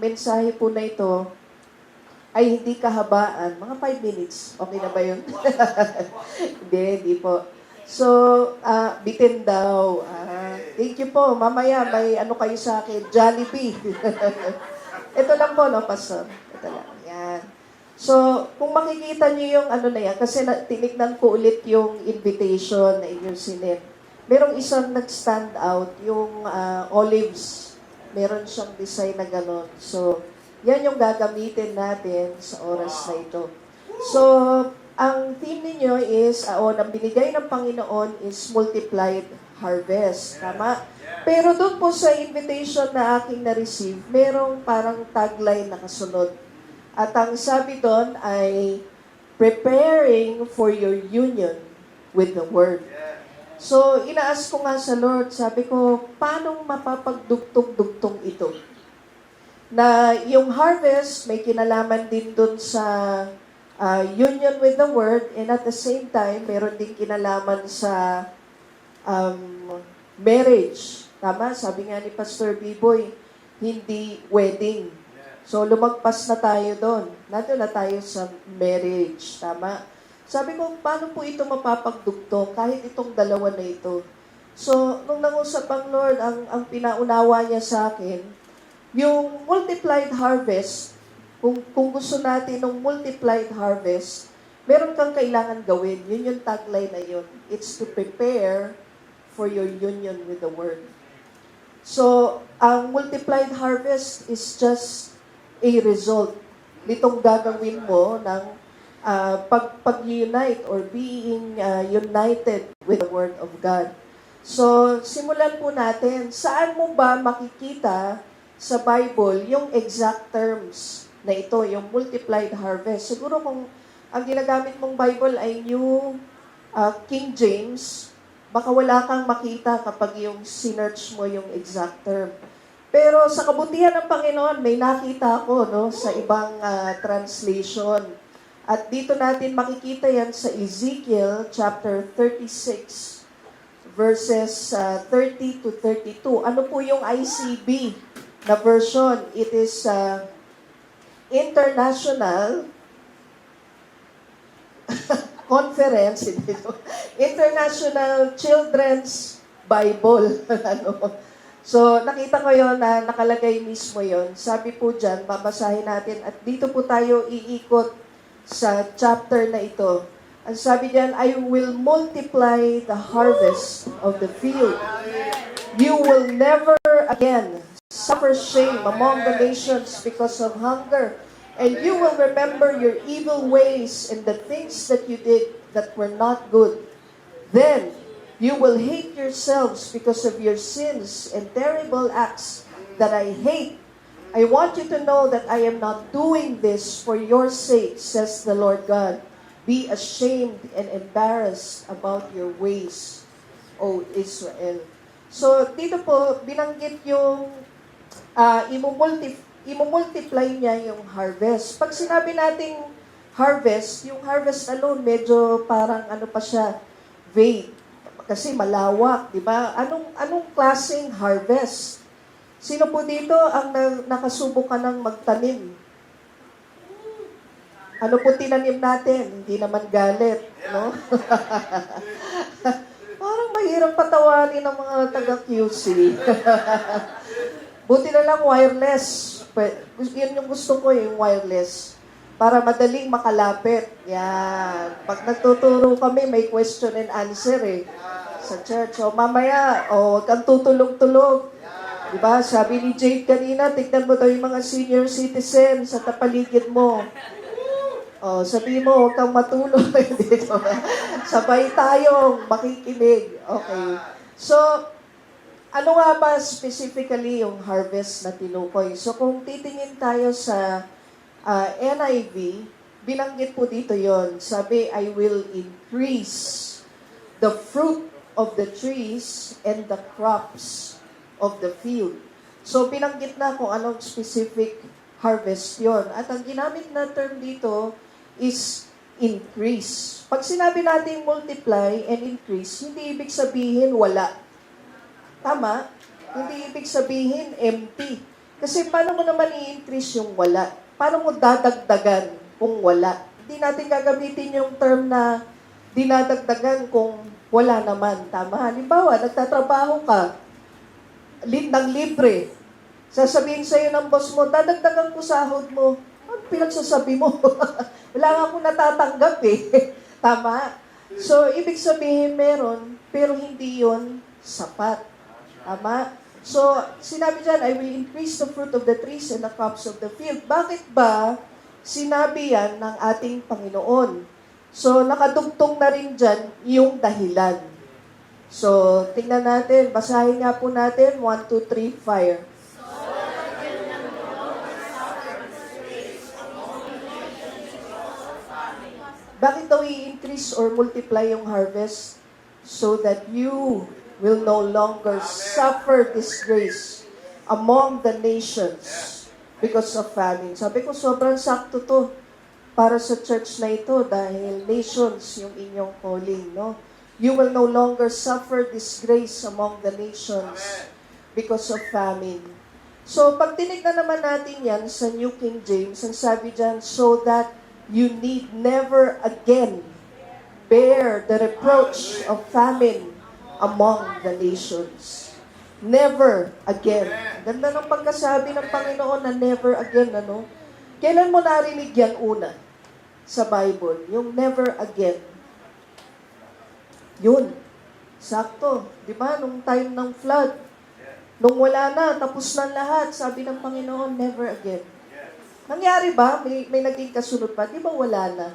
mensahe po na ito ay hindi kahabaan. Mga 5 minutes. Okay na ba yun? Hindi po. So, bitin daw. Thank you po. Mamaya may ano kayo sa akin, Jollibee. Ito lang po, no, Pastor? Ito lang. Yan. So, kung makikita niyo yung ano na yan, kasi tinignan ko ulit yung invitation na inyong sinip. Merong isang nag-stand out, yung olives. Meron siyang design na gano'n. So, yan yung gagamitin natin sa oras na ito. So, ang theme ninyo is, ang binigay ng Panginoon is multiplied harvest. Tama? Pero doon po sa invitation na aking na-receive, merong parang tagline na kasunod. At ang sabi doon ay, preparing for your union with the Word. So, inaas ko nga sa Lord, sabi ko, paano mapapagdugtong-dugtong ito? Na yung harvest, may kinalaman din doon sa union with the Word, and at the same time, meron din kinalaman sa marriage. Tama? Sabi nga ni Pastor Biboy, hindi wedding. So, lumagpas na tayo doon. Nandun na tayo sa marriage. Tama? Sabi ko, paano po ito mapapagdugtong kahit itong dalawa na ito? So, nung nangusap ang Lord, ang pinaunawa niya sa akin, yung multiplied harvest, kung gusto natin ng multiplied harvest, meron kang kailangan gawin. Yun yung tagline na yun. It's to prepare for your union with the Word. So, ang multiplied harvest is just a result nitong gagawin mo ng pag-unite or being united with the Word of God. So, simulan po natin. Saan mo ba makikita sa Bible yung exact terms na ito, yung multiplied harvest? Siguro kung ang ginagamit mong Bible ay New King James, baka wala kang makita kapag yung sinearch mo yung exact term. Pero sa kabutihan ng Panginoon, may nakita ako sa ibang translation. At dito natin makikita yan sa Ezekiel chapter 36, verses 30 to 32. Ano po yung ICB na version? It is International Conference, International Children's Bible. So, nakita ko yon na nakalagay mismo yon. Sabi po dyan, babasahin natin, at dito po tayo iikot sa chapter na ito. Ang sabi dyan, I will multiply the harvest of the field. You will never again suffer shame among the nations because of hunger. And you will remember your evil ways and the things that you did that were not good. Then you will hate yourselves because of your sins and terrible acts that I hate. I want you to know that I am not doing this for your sake, says the Lord God. Be ashamed and embarrassed about your ways, O Israel. So, dito po, binanggit yung imumultiply niya yung harvest. Pag sinabi nating harvest, yung harvest alone, medyo parang ano pa siya, vague. Kasi malawak, di ba? Anong klaseng harvest? Sino po dito ang nakasubok ka ng magtanim? Ano po tinanim natin? Hindi naman galit, no? Parang mahirap patawarin ng mga taga-QC. Buti na lang wireless. Yun yung gusto ko, yung wireless. Para madaling makalapit. Yan. Pag nagtuturo kami, may question and answer sa church. O mamaya, huwag kang tutulog-tulog. Diba? Sabi ni Jade kanina, tignan mo daw yung mga senior citizen sa tapaligid mo. Sabi mo, huwag kang matulog. Sabay tayong makikinig. Okay. So, ano nga ba specifically yung harvest na tinukoy? So, kung titingin tayo sa NIV, binanggit po dito yon. Sabi, I will increase the fruit of the trees and the crops of the field. So, binanggit na kung anong specific harvest yon. At ang ginamit na term dito is increase. Pag sinabi natin multiply and increase, hindi ibig sabihin wala. Tama? Hindi ibig sabihin empty. Kasi paano mo naman i-increase yung wala? Paano mo dadagdagan kung wala? Hindi natin gagamitin yung term na dinadagdagan kung wala naman. Tama? Halimbawa, nagtatrabaho ka, lindang libre. Sasabihin sa'yo ng boss mo, dadagdagan ko sahod mo. Ano pinagsasabi mo? Wala nga akong natatanggap eh. Tama? So, ibig sabihin meron, pero hindi yon sapat. Tama? So, sinabi dyan, I will increase the fruit of the trees and the crops of the field. Bakit ba sinabi yan ng ating Panginoon? So, nakadugtong na rin dyan yung dahilan. So, tingnan natin, basahin nga po natin, 1, 2, 3, fire. Bakit daw i-increase or multiply yung harvest? So that you will no longer suffer disgrace among the nations because of famine. Sabi ko, sobrang sakto to para sa church na ito dahil nations yung inyong calling, no? You will no longer suffer disgrace among the nations because of famine. So, pag tinignan naman natin yan sa New King James, ang sabi dyan, so that you need never again bear the reproach of famine among the nations. Never again. Ganda ng pagkasabi ng Panginoon na never again, ano? Kailan mo narinig yan una sa Bible? Yung never again. Yun. Sakto. Di ba? Nung time ng flood. Nung wala na, tapos na lahat. Sabi ng Panginoon, never again. Nangyari ba? May naging kasunod pa? Di ba wala na?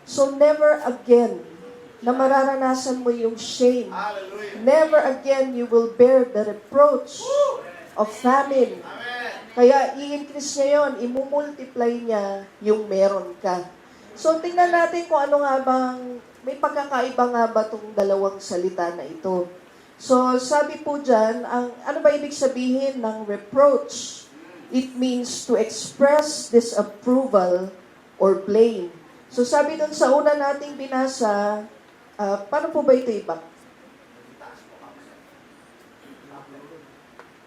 So never again na mararanasan mo yung shame. Never again you will bear the reproach of famine. Kaya i-increase niya yun, imumultiply niya yung meron ka. So tingnan natin kung ano nga bang, may pagkakaiba nga ba itong dalawang salita na ito. So sabi po dyan, ano ba ibig sabihin ng reproach? It means to express disapproval or blame. So sabi dun sa una nating binasa, paano po ba ito iba?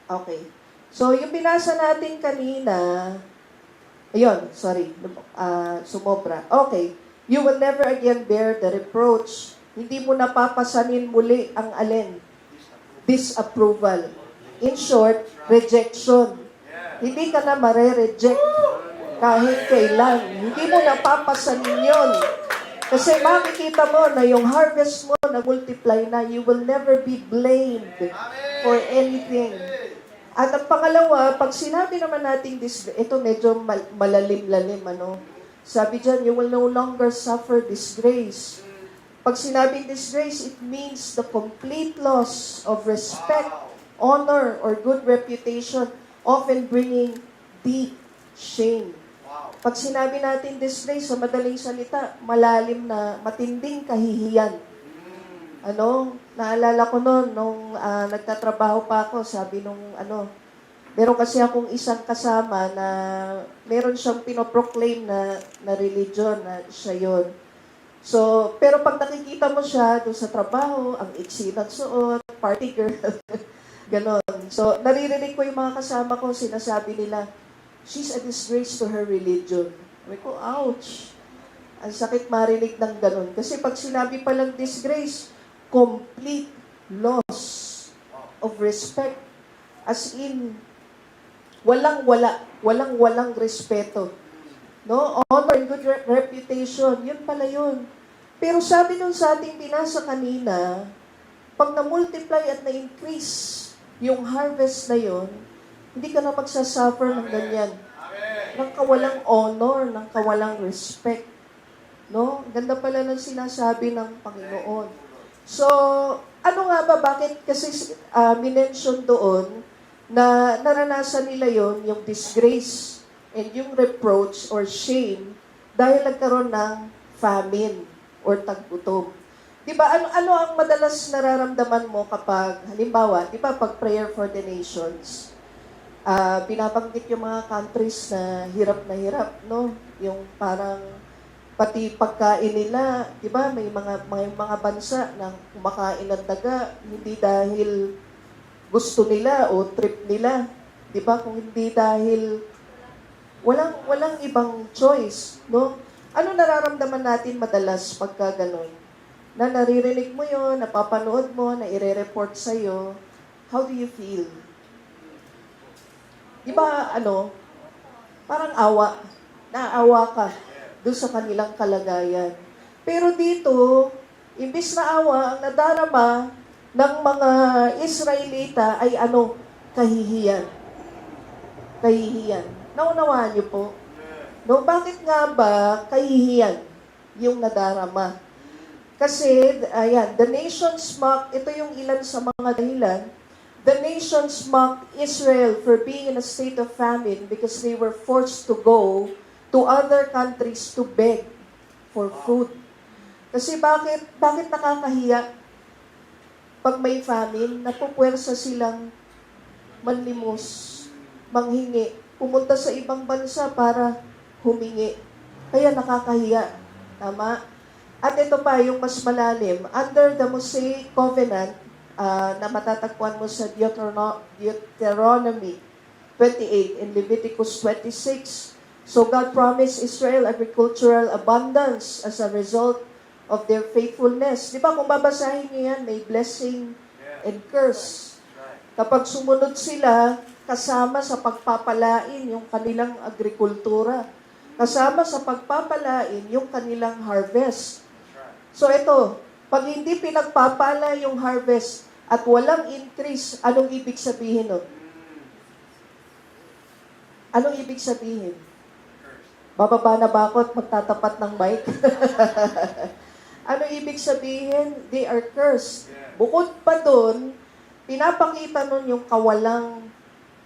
Okay. So yung binasa natin kanina, ayun, sorry, sumobra. Okay. You will never again bear the reproach. Hindi mo napapasanin muli ang alin? Disapproval. In short, rejection. Hindi ka na mare-reject kahit kailan. Hindi mo napapasanin yun. Kasi makikita mo na yung harvest mo na multiply na, you will never be blamed for anything. At ang pangalawa, pag sinabi naman natin this, ito medyo malalim-lalim, ano? Sabi dyan, you will no longer suffer disgrace. Pag sinabing disgrace, it means the complete loss of respect, honor, or good reputation, often bringing deep shame. Pag sinabi natin disgrace, sa madaling salita, malalim na matinding kahihiyan. Ano? Naalala ko noon, nung nagtatrabaho pa ako, sabi nung meron kasi akong isang kasama na meron siyang pinoproclaim na religion, na siya yun. So, pero pag nakikita mo siya doon sa trabaho, ang iksi ng suot, party girl, ganon. So, naririnig ko yung mga kasama ko, sinasabi nila, she's a disgrace to her religion. Sabi ko, ouch. Ang sakit marinig ng ganon. Kasi pag sinabi palang disgrace, complete loss of respect. As in, walang respeto. No? Honor and good reputation, yun pala yun. Pero sabi nun sa ating binasa kanina, pag na-multiply at na-increase yung harvest na yun, hindi ka na magsasuffer ng ganyan. Ng kawalang honor, ng kawalang respect. No? Ganda pala ng sinasabi ng Panginoon. So, ano nga ba, bakit kasi minention doon na naranasan nila yon yung disgrace and yung reproach or shame dahil nagkaroon ng famine or taggutom. Di ba, ano ang madalas nararamdaman mo kapag, halimbawa, di ba, pag prayer for the nations, binabanggit yung mga countries na hirap, no? Yung parang, pati pagkain nila, di ba, may mga bansa na kumakain ng daga, hindi dahil gusto nila o trip nila, Di ba? Kung hindi dahil walang ibang choice, no? Ano nararamdaman natin madalas pagka ganun? Na naririnig mo yon, napapanood mo, na ire-report sa'yo, how do you feel? Di ba, parang naawa ka doon sa kanilang kalagayan. Pero dito, imbis na awa, ang nadarama ng mga Israelita ay kahihiyan. Kahihiyan. Naunawaan niyo po? No, bakit nga ba kahihiyan yung nadarama? Kasi, the nations mocked, ito yung ilan sa mga dahilan, the nations mocked Israel for being in a state of famine because they were forced to go to other countries to beg for food. Kasi bakit nakakahiya? Pag may famine, napupwersa silang manlimos, manghingi, pumunta sa ibang bansa para humingi. Kaya nakakahiya. Tama? At ito pa, yung mas malalim. Under the Mosaic Covenant, na matatagpuan mo sa Deuteronomy 28 and Leviticus 26. So God promised Israel agricultural abundance as a result of their faithfulness. Di ba kung babasahin niyo yan, may blessing and curse. Kapag sumunod sila, kasama sa pagpapalain yung kanilang agrikultura. Kasama sa pagpapalain yung kanilang harvest. So ito, pag hindi pinagpapala yung harvest at walang increase, anong ibig sabihin nun? Anong ibig sabihin? Bababa na ba ako at magtatapat ng mic? Anong ibig sabihin? They are cursed. Bukod pa dun, pinapakita nun yung kawalang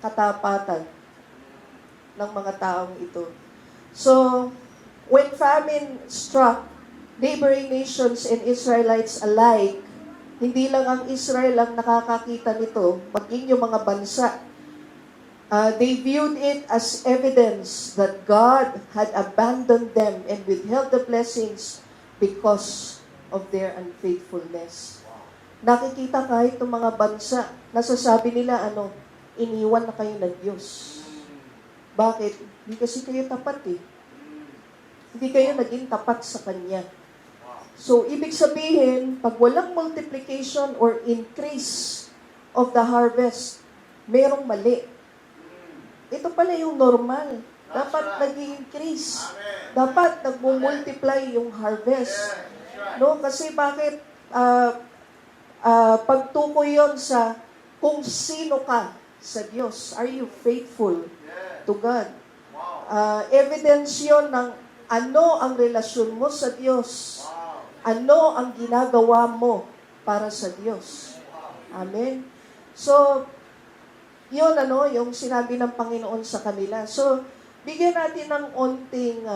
katapatan ng mga taong ito. So, when famine struck, neighboring nations and Israelites alike, hindi lang ang Israel ang nakakakita nito, maging yung mga bansa. They viewed it as evidence that God had abandoned them and withheld the blessings because of their unfaithfulness. Nakikita kahit ng mga bansa, nasasabi nila, iniwan na kayo ng Diyos. Bakit? Hindi kasi kayo tapat eh. Hindi kayo naging tapat sa Kanya. So, ibig sabihin, pag walang multiplication or increase of the harvest, merong mali. Ito pala yung normal. Dapat nag-i-increase. Dapat nag-multiply yung harvest. No? Kasi bakit pagtukoy yon sa kung sino ka sa Diyos. Are you faithful to God? Evidence yon ng ano ang relasyon mo sa Diyos. Ano ang ginagawa mo para sa Diyos. Amen? So, yun yung sinabi ng Panginoon sa kanila. So, bigyan natin ng onting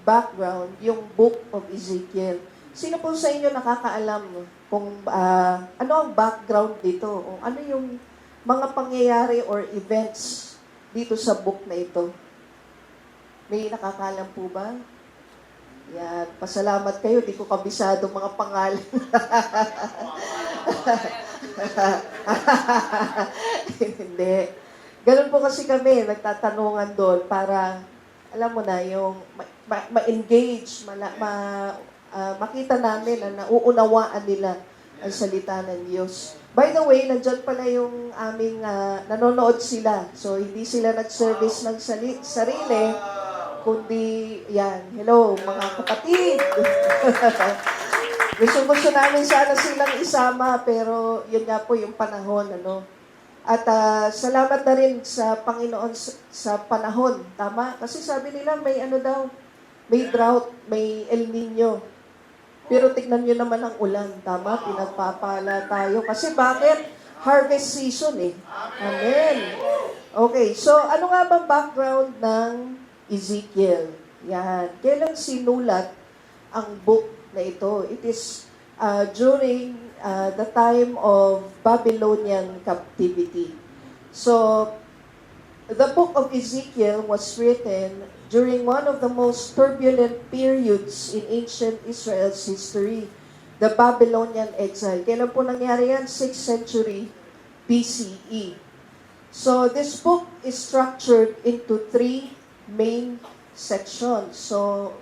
background, yung Book of Ezekiel. Sino po sa inyo nakakaalam kung ano ang background dito? O ano yung mga pangyayari or events dito sa book na ito? May nakakaalam po ba? Yan, pasalamat kayo, di ko kabisado mga pangalan. Hindi. Ganun po kasi kami, nagtatanungan doon para, alam mo na, yung ma-engage, makita namin na nauunawaan nila ang salita ng Diyos. By the way, nandyan pala yung aming nanonood sila. So, hindi sila nag-service ng sarili, kundi, yan, hello, mga kapatid. Gusto namin sana silang isama, pero yun nga po yung panahon, At salamat na rin sa Panginoon sa panahon, tama? Kasi sabi nila may may drought, may El Nino. Pero tignan nyo naman ang ulan, tama? Pinagpapala tayo. Kasi bakit? Harvest season eh. Amen. Okay, so ano nga bang background ng Ezekiel? Yan. Kailan sinulat ang book na ito? It is during the time of Babylonian captivity. So, the book of Ezekiel was written during one of the most turbulent periods in ancient Israel's history, the Babylonian exile. Kailan po nangyari yan? 6th century BCE. So this book is structured into three main sections. So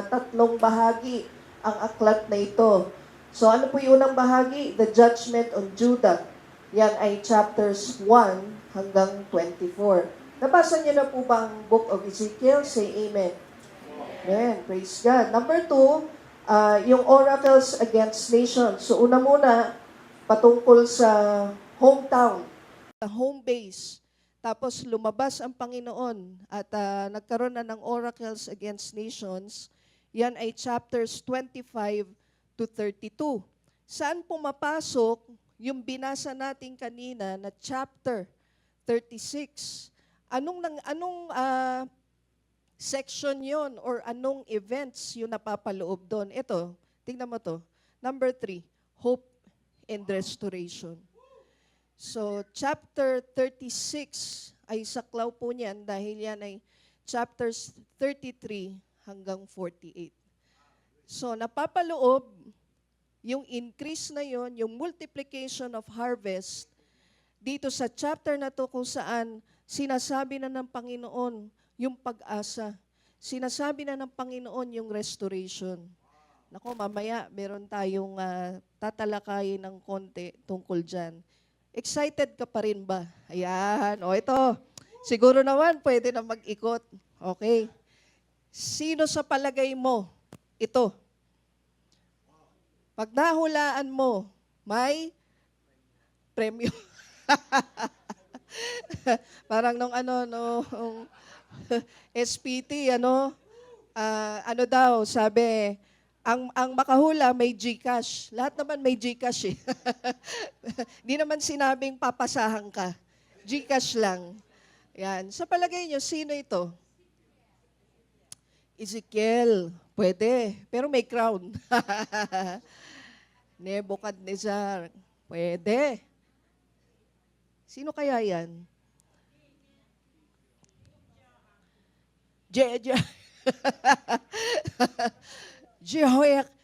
tatlong bahagi ang aklat na ito. So ano po yung unang bahagi? The Judgment on Judah. Yan ay chapters 1 hanggang 24. Nabasa niyo na po ba ang Book of Ezekiel? Say amen. Amen. Praise God. Number 2, yung oracles against nations. So una muna, patungkol sa hometown, home base. Tapos lumabas ang Panginoon at nagkaroon na ng oracles against nations. Yan ay chapters 25 to 32. Saan pumapasok yung binasa natin kanina na chapter 36? Anong section yon or anong events yung napapaloob doon? Ito, tingnan mo to. Number 3, hope and restoration. So, chapter 36 ay saklaw po niyan dahil yan ay chapters 33 hanggang 48. So, napapaloob yung increase na yon, yung multiplication of harvest dito sa chapter na to kung saan sinasabi na ng Panginoon yung pag-asa. Sinasabi na ng Panginoon yung restoration. Nako, mamaya meron tayong tatalakayin ng konti tungkol dyan. Excited ka pa rin ba? Ayan. O ito, siguro naman pwede na mag-ikot. Okay. Sino sa palagay mo ito? Pag nahulaan mo, may premyo. Parang nung SPT, ano daw, sabi, ang makahula may GCash. Lahat naman may GCash eh. Di naman sinabing papasahan ka. GCash lang. Yan. Sa palagay nyo, sino ito? Ezekiel. Pwede. Pero may crown. Nebuchadnezzar. Pwede. Sino kaya yan?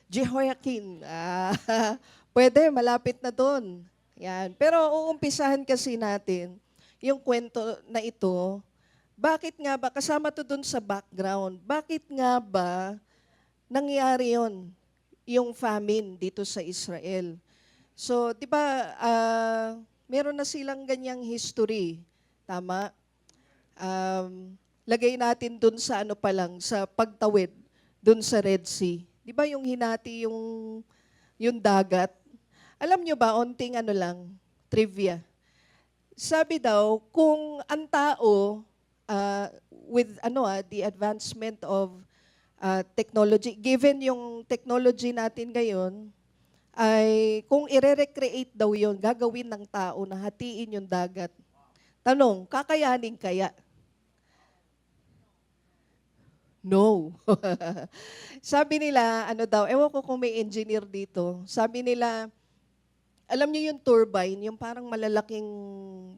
Jehoiakim. Pwede, malapit na doon. Yan. Pero uumpisahan kasi natin yung kwento na ito. Bakit nga ba, kasama to doon sa background, bakit nga ba nangyari yon yung famine dito sa Israel? So, di ba, meron na silang ganyang history. Tama? Lagay natin doon sa sa pagtawid doon sa Red Sea. Di ba yung hinati yung dagat? Alam nyo ba, onting trivia. Sabi daw, kung ang tao, with the advancement of technology, given yung technology natin ngayon, ay kung ire-recreate daw yon, gagawin ng tao na hatiin yung dagat. Tanong, kakayanin kaya? No. Sabi nila, ewan ko kung may engineer dito, sabi nila, alam niyo yung turbine, yung parang malalaking,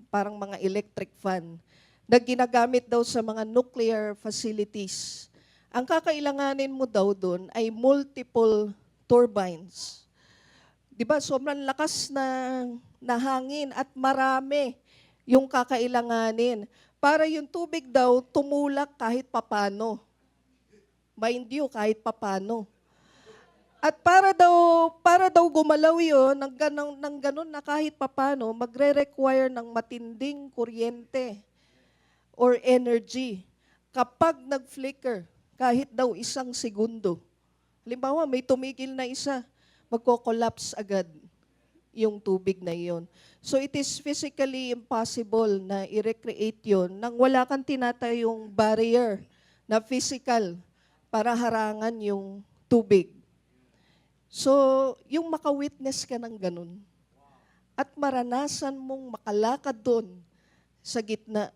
parang mga electric fan, na ginagamit daw sa mga nuclear facilities. Ang kakailanganin mo daw doon ay multiple turbines. Diba, sobrang lakas na hangin at marami yung kakailanganin para yung tubig daw tumulak kahit papano. Mind you, kahit papano. At para daw gumalaw yun, ng ganun na kahit papano, magre-require ng matinding kuryente or energy kapag nag-flicker, kahit daw 1 segundo. Halimbawa, may tumigil na isa, magko-collapse agad yung tubig na iyon. So it is physically impossible na i-recreate yun nang wala kang tinatayong barrier na physical para harangan yung tubig. So, yung maka-witness ka ng ganun at maranasan mong makalakad doon sa gitna,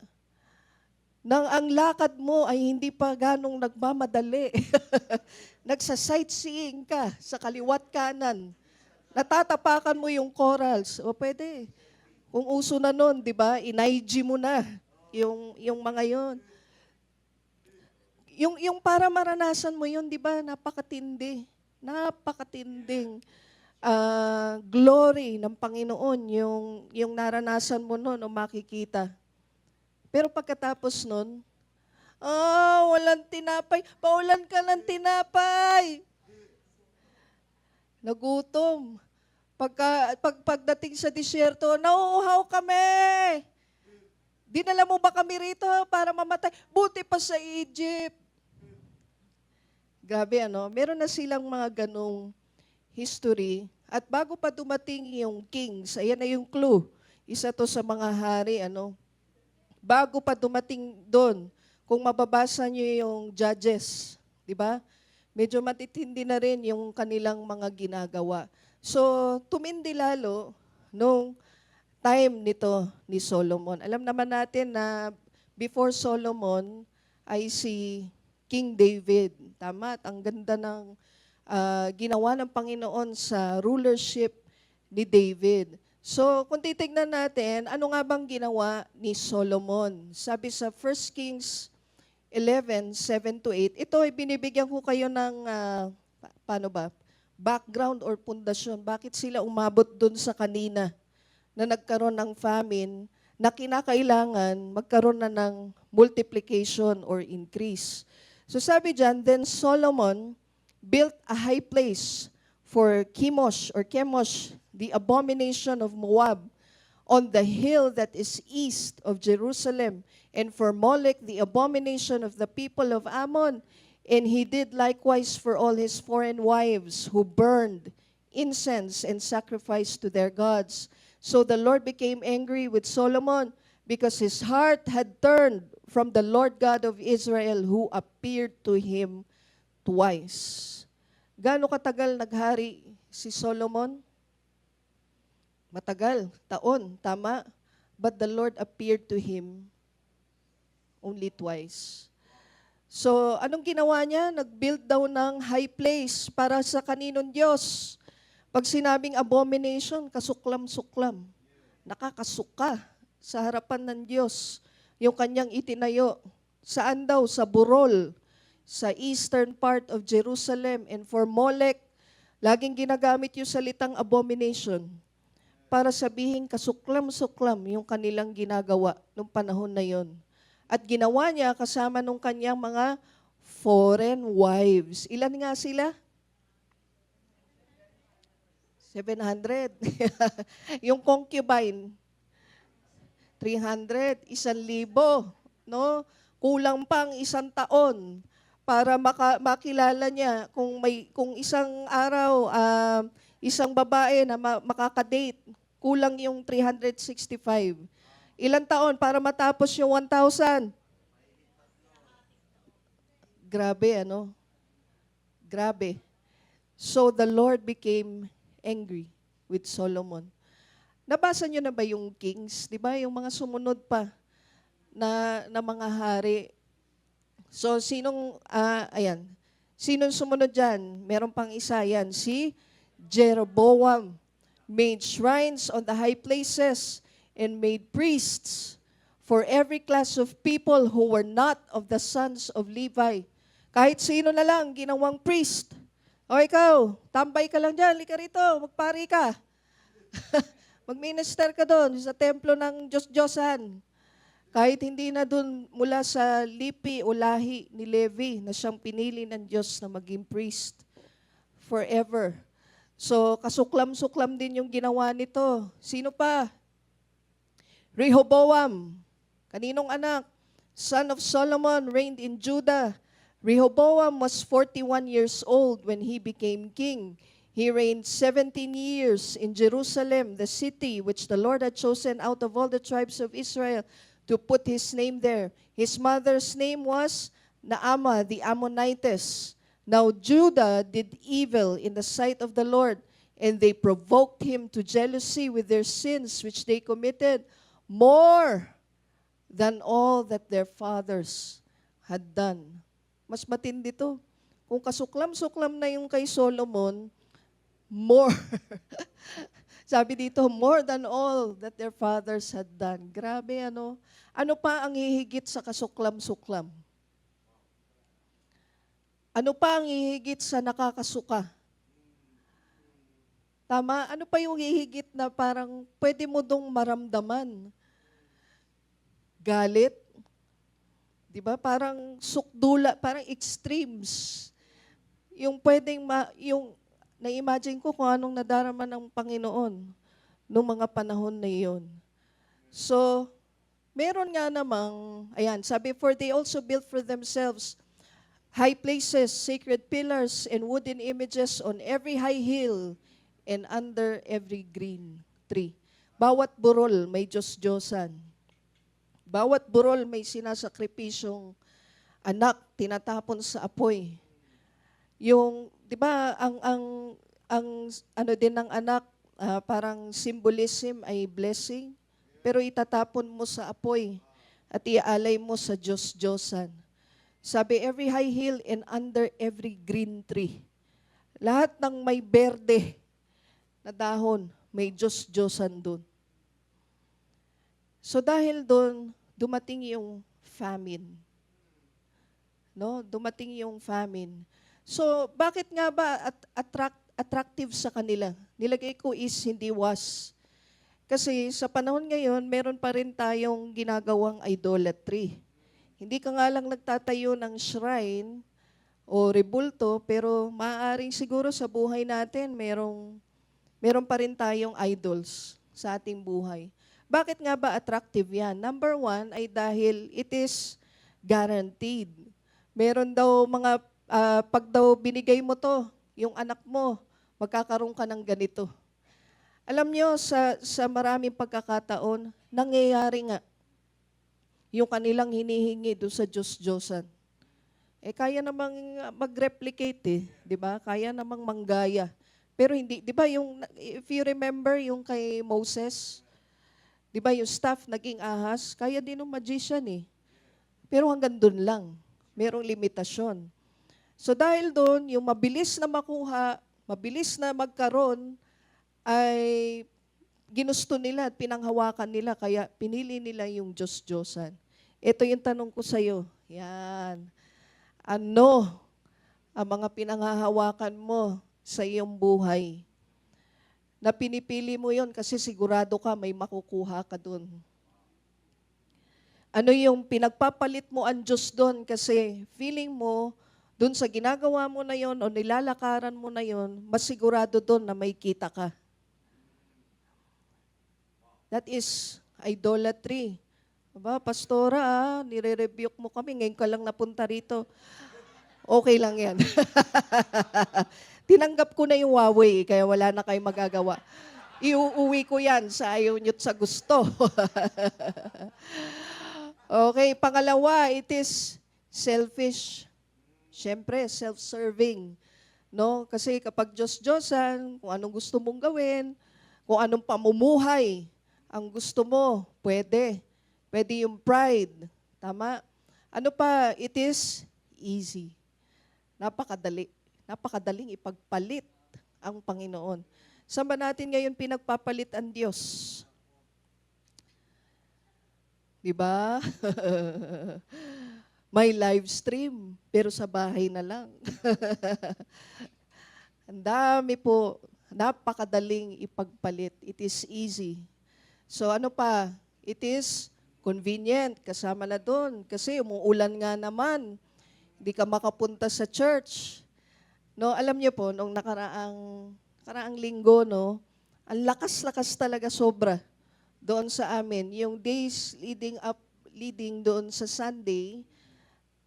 nang ang lakad mo ay hindi pa ganong nagmamadali. Nagsa-sightseeing ka sa kaliwat kanan. Natatapakan mo yung corals. O pwede. Kung uso na nun, di ba? In-IG mo na yung mga yon. Yung para maranasan mo yun, di ba? Napakatindi. Napakatinding glory ng Panginoon yung naranasan mo noon o makikita. Pero pagkatapos nun, walang tinapay. Paulan ka ng tinapay. Nagutom. Pagdating sa disyerto, nauuhaw kami. Dinala mo ba kami rito para mamatay? Buti pa sa Egypt. Grabe ano, meron na silang mga ganong history. At bago pa dumating yung kings, ayan na yung clue. Isa to sa mga hari, ano. Bago pa dumating doon, kung mababasa niyo yung Judges, di ba? Medyo matitindi na rin yung kanilang mga ginagawa. So, tumindi lalo nung time nito ni Solomon. Alam naman natin na before Solomon ay si King David. Tama, at ang ganda ng ginawa ng Panginoon sa rulership ni David. So, kung titignan natin, ano nga bang ginawa ni Solomon? Sabi sa 1 Kings 11:7-8, ito ay binibigyan ko kayo ng, paano ba, background or pundasyon. Bakit sila umabot dun sa kanina na nagkaroon ng famine na kinakailangan magkaroon na ng multiplication or increase. So sabi dyan, then Solomon built a high place for Chemosh, the abomination of Moab, on the hill that is east of Jerusalem, and for Molech, the abomination of the people of Ammon. And he did likewise for all his foreign wives who burned incense and sacrificed to their gods. So the Lord became angry with Solomon because his heart had turned from the Lord God of Israel who appeared to him twice. Gaano katagal naghari si Solomon? Matagal, taon, tama. But the Lord appeared to him only twice. So, anong ginawa niya? Nag-build daw ng high place para sa kaninong Diyos. Pag sinabing abomination, kasuklam-suklam. Nakakasuka sa harapan ng Diyos. Yung kanyang itinayo. Saan daw? Sa Burol, sa eastern part of Jerusalem. And for Molech, laging ginagamit yung salitang abomination para sabihin kasuklam-suklam yung kanilang ginagawa nung panahon na yon. At ginawa niya kasama nung kanyang mga foreign wives. Ilan nga sila? 700. Yung concubine, 300, 1,000, no? Kulang pang 1 taon para makilala niya kung isang araw isang babae na makakadate, kulang yung 365. Ilang taon para matapos yung 1,000? Grabe, ano? Grabe. So the Lord became angry with Solomon. Nabasa niyo na ba yung Kings? Di ba? Yung mga sumunod pa na mga hari. So sinong sumunod dyan? Meron pang isa yan, si Jeroboam. Made shrines on the high places and made priests for every class of people who were not of the sons of Levi. Kahit sino na lang, ginawang priest. O ikaw, tambay ka lang dyan, lika rito, magpari ka. Mag-minister ka doon sa templo ng Diyos-Diyosan. Kahit hindi na doon mula sa lipi o lahi ni Levi na siyang pinili ng Diyos na maging priest forever. So, kasuklam-suklam din yung ginawa nito. Sino pa? Rehoboam, kaninong anak? Son of Solomon, reigned in Judah. Rehoboam was 41 years old when he became king. He reigned 17 years in Jerusalem, the city which the Lord had chosen out of all the tribes of Israel to put his name there. His mother's name was Naamah the Ammonitess. Now Judah did evil in the sight of the Lord, and they provoked him to jealousy with their sins which they committed, more than all that their fathers had done. Mas matindi to. Kung kasuklam-suklam na yung kay Solomon, more. Sabi dito, more than all that their fathers had done. Grabe, ano? Ano pa ang hihigit sa kasuklam-suklam? Ano pa ang hihigit sa nakakasuka? Tama? Ano pa yung hihigit na parang pwede mo dong maramdaman? Galit? 'Di ba? Parang sukdula, parang extremes. Yung pwedeng yung na-imagine ko kung anong nadarama ng Panginoon nung mga panahon na iyon. So, meron nga namang, ayan, sabi, for they also built for themselves high places, sacred pillars, and wooden images on every high hill and under every green tree. Bawat burol may Diyos-Diyosan. Bawat burol may sinasakripisyong anak, tinatapon sa apoy. Yung, 'di ba, ang ano din ng anak, parang symbolism ay blessing, pero itatapon mo sa apoy at iaalay mo sa Diyos-Diyosan. Sabi, every high hill and under every green tree. Lahat ng may berde na dahon, may Diyos-Diyosan doon. So dahil doon, dumating yung famine. No? Dumating yung famine. So bakit nga ba attractive sa kanila? Nilagay ko is, hindi was. Kasi sa panahon ngayon, meron pa rin tayong ginagawang idolatry. Hindi ka nga lang nagtatayo ng shrine o rebulto, pero maaaring siguro sa buhay natin, meron pa rin tayong idols sa ating buhay. Bakit nga ba attractive yan? Number one ay dahil it is guaranteed. Meron daw mga, pag daw binigay mo to, yung anak mo, magkakaroon ka ng ganito. Alam nyo, sa maraming pagkakataon, nangyayari nga yung kanilang hinihingi doon sa Diyos-Diyosan. Kaya namang mag-replicate di ba? Kaya namang manggaya. Pero hindi, di ba if you remember yung kay Moses, di ba yung staff naging ahas, kaya din ng magician Pero hanggang doon lang, merong limitasyon. So dahil doon, yung mabilis na makuha, mabilis na magkaroon, ay ginusto nila at pinanghawakan nila, kaya pinili nila yung Diyos-Diyosan. Ito yung tanong ko sa'yo. Yan. Ano ang mga pinanghahawakan mo sa iyong buhay? Na pinipili mo yon kasi sigurado ka may makukuha ka dun. Ano yung pinagpapalit mo ang Diyos doon kasi feeling mo, doon sa ginagawa mo na yon o nilalakaran mo na yon, mas sigurado doon na may kita ka. That is idolatry. Aba, pastora, nire-rebuke mo kami. Ngayon ka lang napunta rito. Okay lang yan. Tinanggap ko na yung Huawei, kaya wala na kayong magagawa. Iuuwi ko yan sa ayaw nyo't sa gusto. Okay, pangalawa, it is selfish. Siyempre, self-serving. No? Kasi kapag Diyos-Diyosan, kung anong gusto mong gawin, kung anong pamumuhay ang gusto mo, pwede. Pwede yung pride. Tama? Ano pa? It is easy. Napakadali. Napakadaling ipagpalit ang Panginoon. Saan ba natin ngayon pinagpapalit ang Diyos? Diba? May live stream, pero sa bahay na lang. Ang dami po. Napakadaling ipagpalit. It is easy. So ano pa? It is convenient, kasama na doon. Kasi umuulan nga naman. Hindi ka makapunta sa church. No, alam niyo po, nung nakaraang linggo, no, ang lakas-lakas talaga sobra doon sa amin. Yung days leading doon sa Sunday,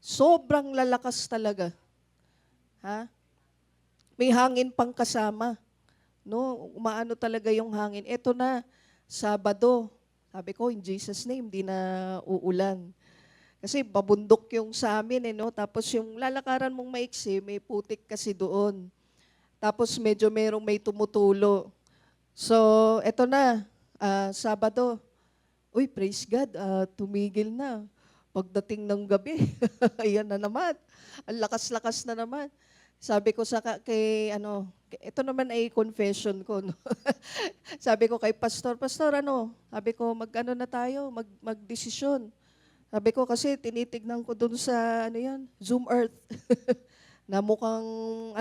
sobrang lalakas talaga. Ha? May hangin pang kasama. No, umaano talaga yung hangin. Ito na, Sabado. Sabi ko, in Jesus' name, di na uulan. Kasi babundok yung sa amin, no? Tapos yung lalakaran mong maiksi, may putik kasi doon. Tapos medyo may tumutulo. So, eto na, Sabado. Uy, praise God, tumigil na. Pagdating ng gabi, ayan na naman. Ang lakas-lakas na naman. Sabi ko ito naman ay confession ko, no? Sabi ko kay Pastor, sabi ko, mag-ano na tayo, mag-desisyon. Sabi ko kasi tinitignan ko dun sa, Zoom Earth, na mukhang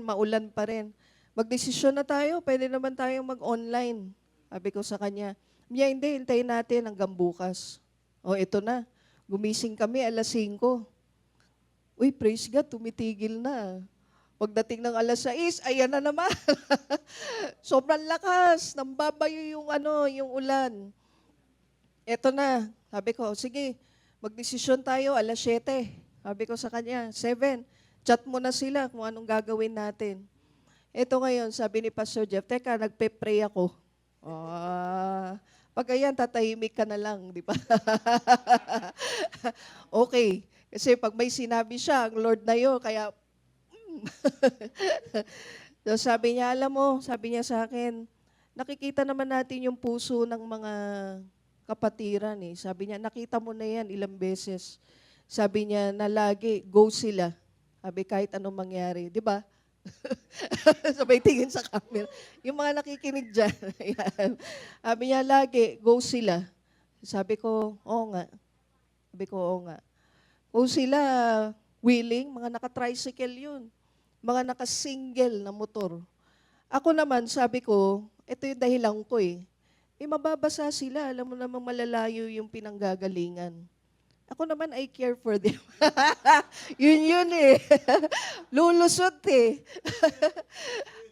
maulan pa rin. Mag-desisyon na tayo, pwede naman tayong mag-online. Sabi ko sa kanya, hindi, hintayin natin hanggang bukas. O, ito na. Gumising kami alas 5. Uy, praise God, tumitigil na. Pagdating ng alas 6, ayan na naman. Sobrang lakas, nambabayo yung yung ulan. Eto na, sabi ko, sige, magdesisyon tayo alas 7. Sabi ko sa kanya, 7, chat mo na sila kung anong gagawin natin. Eto ngayon, sabi ni Pastor Jeff, teka, nagpe-pray ako. Pag ayan, tatahimik ka na lang, di ba? Okay. Kasi pag may sinabi siya, ang Lord na yun, kaya, so sabi niya, alam mo, sabi niya sa akin, nakikita naman natin yung puso ng mga kapatiran eh. Sabi niya, nakita mo na yan ilang beses. Sabi niya na lagi, go sila. Sabi, kahit anong mangyari. Di ba? Sabay tingin sa camera. Yung mga nakikinig dyan. Ayan. Sabi niya, lagi, go sila. Sabi ko, oo nga. Sabi ko, oo nga. Kung sila willing, mga naka-tricycle yun. Mga naka-single na motor. Ako naman, sabi ko, ito yung dahilan ko eh. Mababasa sila. Alam mo namang malalayo yung pinanggagalingan. Ako naman, I care for them. Yun eh. Lulusot eh.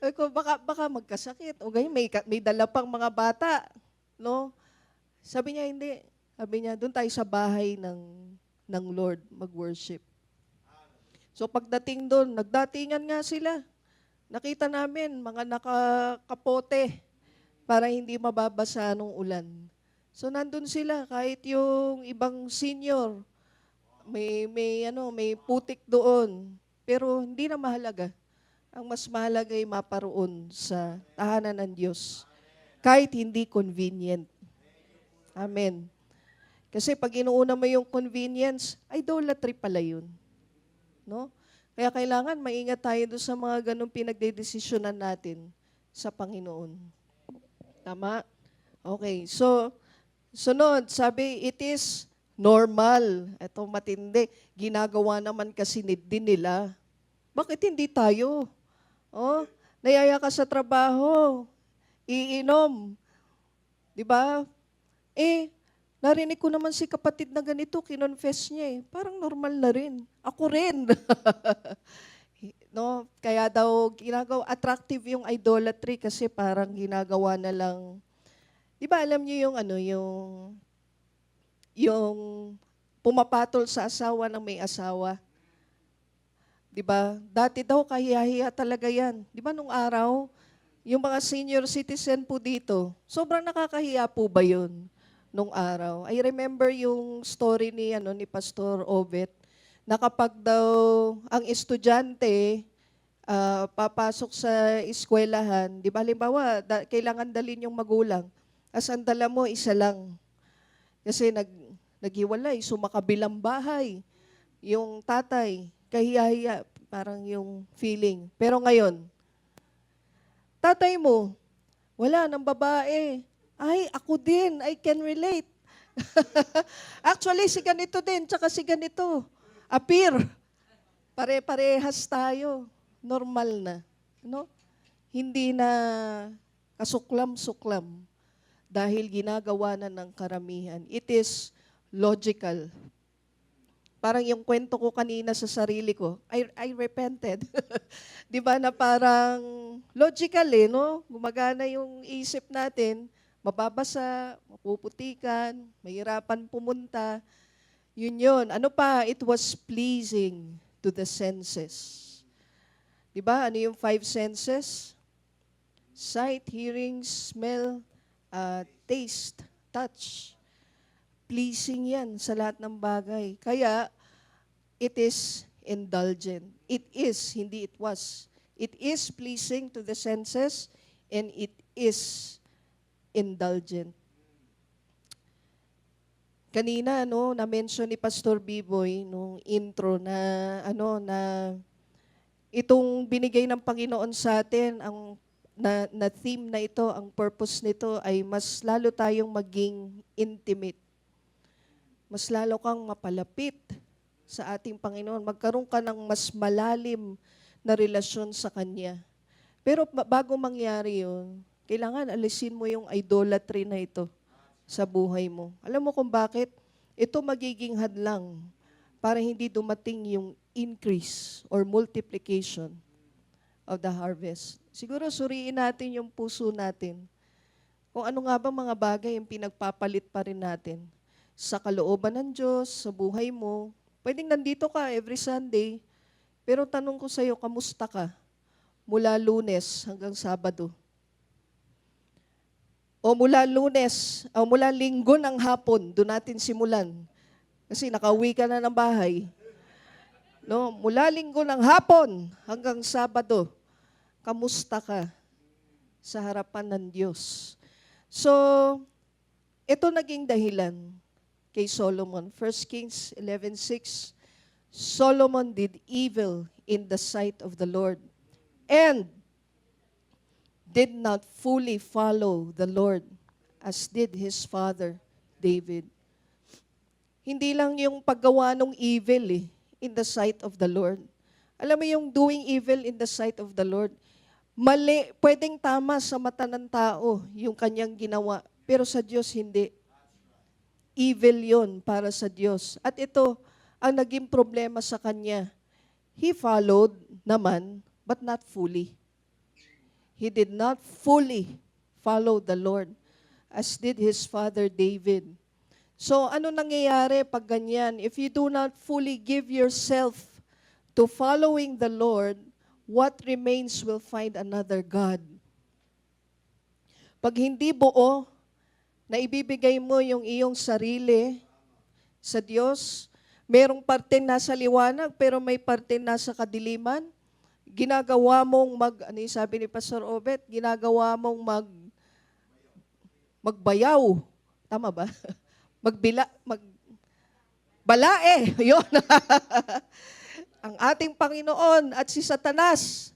Ako, baka magkasakit. O ganyan, may dala pang mga bata. No? Sabi niya, hindi. Sabi niya, doon tayo sa bahay ng Lord mag-worship. So pagdating doon, nagdatingan nga sila. Nakita namin mga nakakapote para hindi mababasa ng ulan. So nandun sila kahit yung ibang senior may putik doon. Pero hindi na mahalaga. Ang mas mahalaga ay maparoon sa tahanan ng Diyos. Kahit hindi convenient. Amen. Kasi pag inuuna mo yung convenience, idolatry pala yun. No? Kaya kailangan maingat tayo doon sa mga ganong pinagdedesisyonan natin sa Panginoon. Tama? Okay. So, sunod, sabi, it is normal. Ito matindi. Ginagawa naman kasi din nila. Bakit hindi tayo? Oh, nayaya ka sa trabaho, iinom. Di ba? Narinig ko naman si kapatid na ganito, kinonfess niya eh. Parang normal na rin. Ako rin. No? Kaya daw, attractive yung idolatry kasi parang ginagawa na lang. Di ba alam niyo yung pumapatol sa asawa ng may asawa? Di ba? Dati daw, kahiyahiya talaga yan. Di ba nung araw, yung mga senior citizen po dito, sobrang nakakahiya po ba yun? Nung araw. I remember yung story ni Pastor Obet na kapag daw ang estudyante papasok sa eskwelahan, di ba halimbawa, kailangan dalhin yung magulang. As ang dala mo, isa lang. Kasi naghiwalay, sumakabilang bahay. Yung tatay, kahiyahiya, parang yung feeling. Pero ngayon, tatay mo, wala ng babae. Ay, ako din. I can relate. Actually, si ganito din, tsaka si ganito. Appear. Pare-parehas tayo. Normal na. No? Hindi na kasuklam-suklam dahil ginagawa na ng karamihan. It is logical. Parang yung kwento ko kanina sa sarili ko, I repented. Di ba na parang logical no? Gumagana yung isip natin, mababasa, mapuputikan, mahirapan pumunta. Yun. Ano pa? It was pleasing to the senses. Di ba? Ano yung 5 senses? Sight, hearing, smell, taste, touch. Pleasing yan sa lahat ng bagay. Kaya, it is indulgent. It is, hindi it was. It is pleasing to the senses and it is indulgent. Kanina, na-mention ni Pastor Biboy nung intro na itong binigay ng Panginoon sa atin, ang na theme na ito, ang purpose nito ay mas lalo tayong maging intimate. Mas lalo kang mapalapit sa ating Panginoon. Magkaroon ka ng mas malalim na relasyon sa Kanya. Pero bago mangyari yun, kailangan alisin mo yung idolatry na ito sa buhay mo. Alam mo kung bakit? ito magiging hadlang para hindi dumating yung increase or multiplication of the harvest. Siguro suriin natin yung puso natin. Kung ano nga ba mga bagay yung pinagpapalit pa rin natin sa kalooban ng Diyos, sa buhay mo. Pwedeng nandito ka every Sunday, pero tanong ko sa'yo, kamusta ka? Mula Lunes hanggang Sabado. O mula Lunes, o mula Linggo ng hapon, doon natin simulan. Kasi nakauwi ka na ng bahay. No, mula Linggo ng hapon hanggang Sabado, kamusta ka sa harapan ng Diyos? So, ito naging dahilan kay Solomon. 1 Kings 11:6, Solomon did evil in the sight of the Lord and did not fully follow the Lord as did his father David. Hindi lang yung paggawa ng evil in the sight of the Lord. Alam mo yung doing evil in the sight of the Lord, mali, pwedeng tama sa mata ng tao yung kanyang ginawa, pero sa Diyos hindi. Evil yon para sa Diyos. At ito ang naging problema sa kanya. He followed naman, but not fully. He did not fully follow the Lord as did his father David. So ano nangyayari pag ganyan? If you do not fully give yourself to following the Lord, what remains will find another God. Pag hindi buo, na ibibigay mo yung iyong sarili sa Diyos, merong parte nasa liwanag, pero may parte nasa kadiliman, ginagawa mong ano yung sabi ni Pastor Obet, ginagawa mong magbayaw. Tama ba? Balae. Yun. Ang ating Panginoon at si Satanas.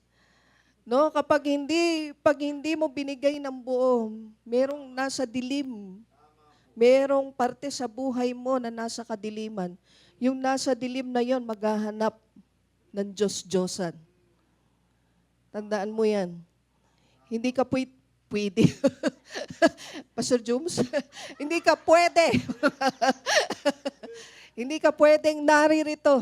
No, pag hindi mo binigay ng buo, merong nasa dilim. Merong parte sa buhay mo na nasa kadiliman. Yung nasa dilim na yon maghahanap ng Diyos-Diyosan. Tandaan mo yan. Hindi ka pwede. Pastor Jums, hindi ka pwede. Hindi ka pwedeng naririto.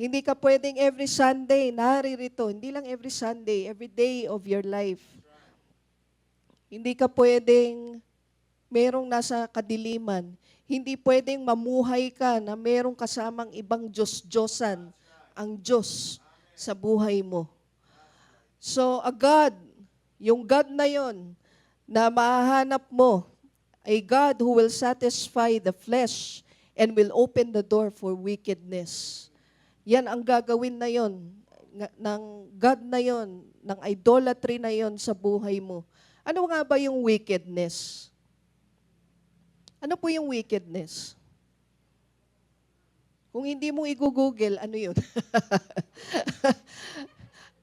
Hindi ka pwedeng every Sunday naririto. Hindi lang every Sunday, every day of your life. Hindi ka pwedeng merong nasa kadiliman. Hindi pwedeng mamuhay ka na merong kasamang ibang Diyos-Diyosan, ang Diyos sa buhay mo. So, a God, yung God na yon na mahahanap mo, a God who will satisfy the flesh and will open the door for wickedness. Yan ang gagawin na yon ng God na yon, ng idolatry na yon sa buhay mo. Ano nga ba yung wickedness? Ano po yung wickedness? Kung hindi mo i-google, ano yun?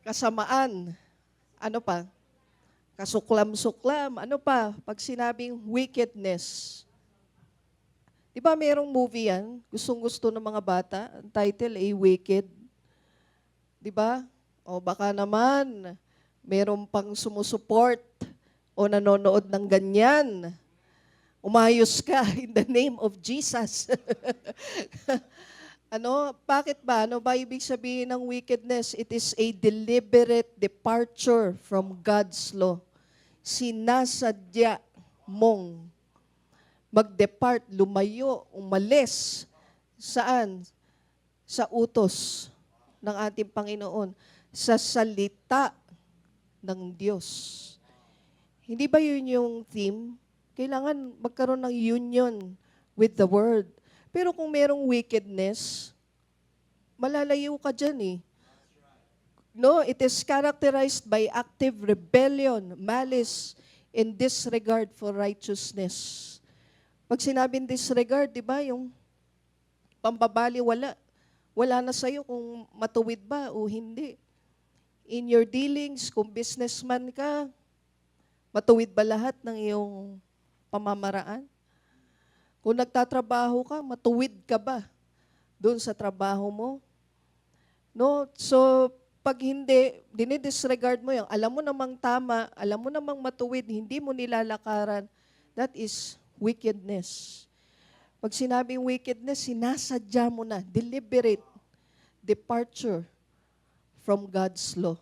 Kasamaan. Ano pa? Kasuklam-suklam. Ano pa? Pag sinabing wickedness. Di ba mayroong movie yan? Gustong-gusto ng mga bata. Ang title ay Wicked. Di ba? O baka naman, mayroong pang sumusuport o nanonood ng ganyan. Umayos ka in the name of Jesus. Bakit ba? Ano ba ibig sabihin ng wickedness? It is a deliberate departure from God's law. Sinasadya mong mag-depart, lumayo, umalis. Saan? Sa utos ng ating Panginoon. Sa salita ng Diyos. Hindi ba yun yung theme? Kailangan magkaroon ng union with the Word. Pero kung merong wickedness, malalayo ka dyan eh. No, it is characterized by active rebellion, malice, and disregard for righteousness. Pag sinabing disregard, di ba, yung pambabali, wala na sa'yo kung matuwid ba o hindi. In your dealings, kung businessman ka, matuwid ba lahat ng iyong pamamaraan? Kung nagtatrabaho ka, matuwid ka ba doon sa trabaho mo? No? So, pag hindi, dinidisregard mo yung, alam mo namang tama, alam mo namang matuwid, hindi mo nilalakaran, that is wickedness. Pag sinabing wickedness, sinasadya mo na, deliberate departure from God's law.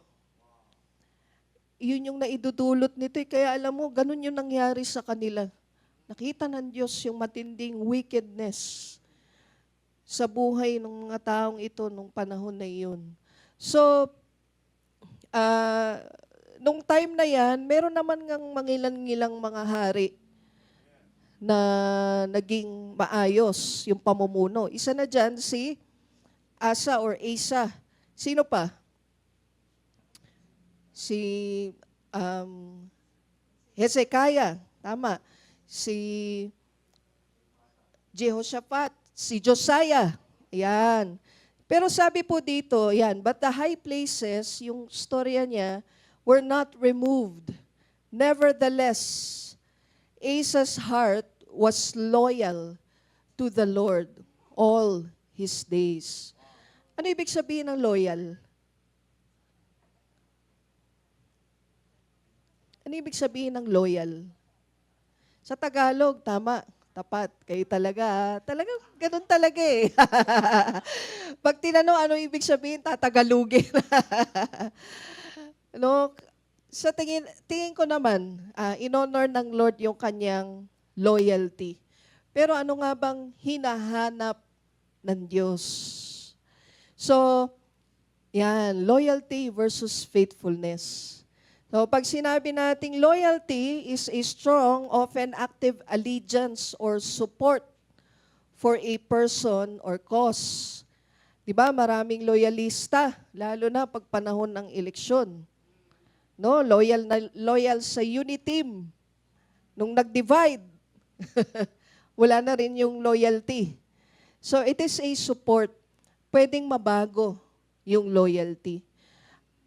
Yun yung naidudulot nito. Kaya alam mo, ganun yung nangyari sa kanila. Nakita ng Diyos yung matinding wickedness sa buhay ng mga taong ito nung panahon na iyon. So, nung time na yan, meron naman ngang mangilan-ngilang mga hari na naging maayos yung pamumuno. Isa na dyan si Asa or Asa. Sino pa? Si Hezekiah. Tama. Si Jehoshaphat. Si Josiah. Ayan. Pero sabi po dito, yan, but the high places, yung storya niya, were not removed. Nevertheless, Asa's heart was loyal to the Lord all his days. Ano ibig sabihin ng loyal? Ano ibig sabihin ng loyal? Sa Tagalog, tama, tapat. Kayo talaga, talagang ganun talaga eh. Pag tinanong ano ibig sabihin, tatagalugin. No, sa tingin ko naman, in-honor ng Lord yung kanyang loyalty. Pero ano nga bang hinahanap ng Diyos? So, yan, loyalty versus faithfulness. So, pag sinabi nating loyalty is a strong, often active allegiance or support for a person or cause. Diba, maraming loyalista, lalo na pag panahon ng eleksyon. No, loyal sa unity team. Nung nag-divide, wala na rin yung loyalty. So it is a support. Pwedeng mabago yung loyalty.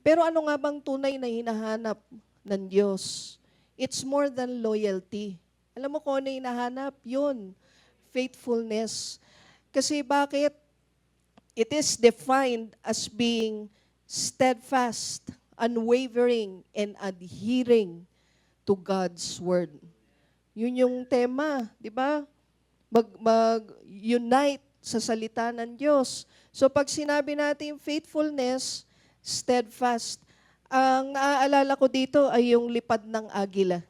Pero ano nga bang tunay na hinahanap ng Diyos? It's more than loyalty. Alam mo kung ano hinahanap? Yun, faithfulness. Kasi bakit? It is defined as being steadfast, unwavering, and adhering to God's Word. Yun yung tema, di ba? Mag-unite sa salita ng Diyos. So pag sinabi natin faithfulness, steadfast, ang naaalala ko dito ay yung lipad ng agila.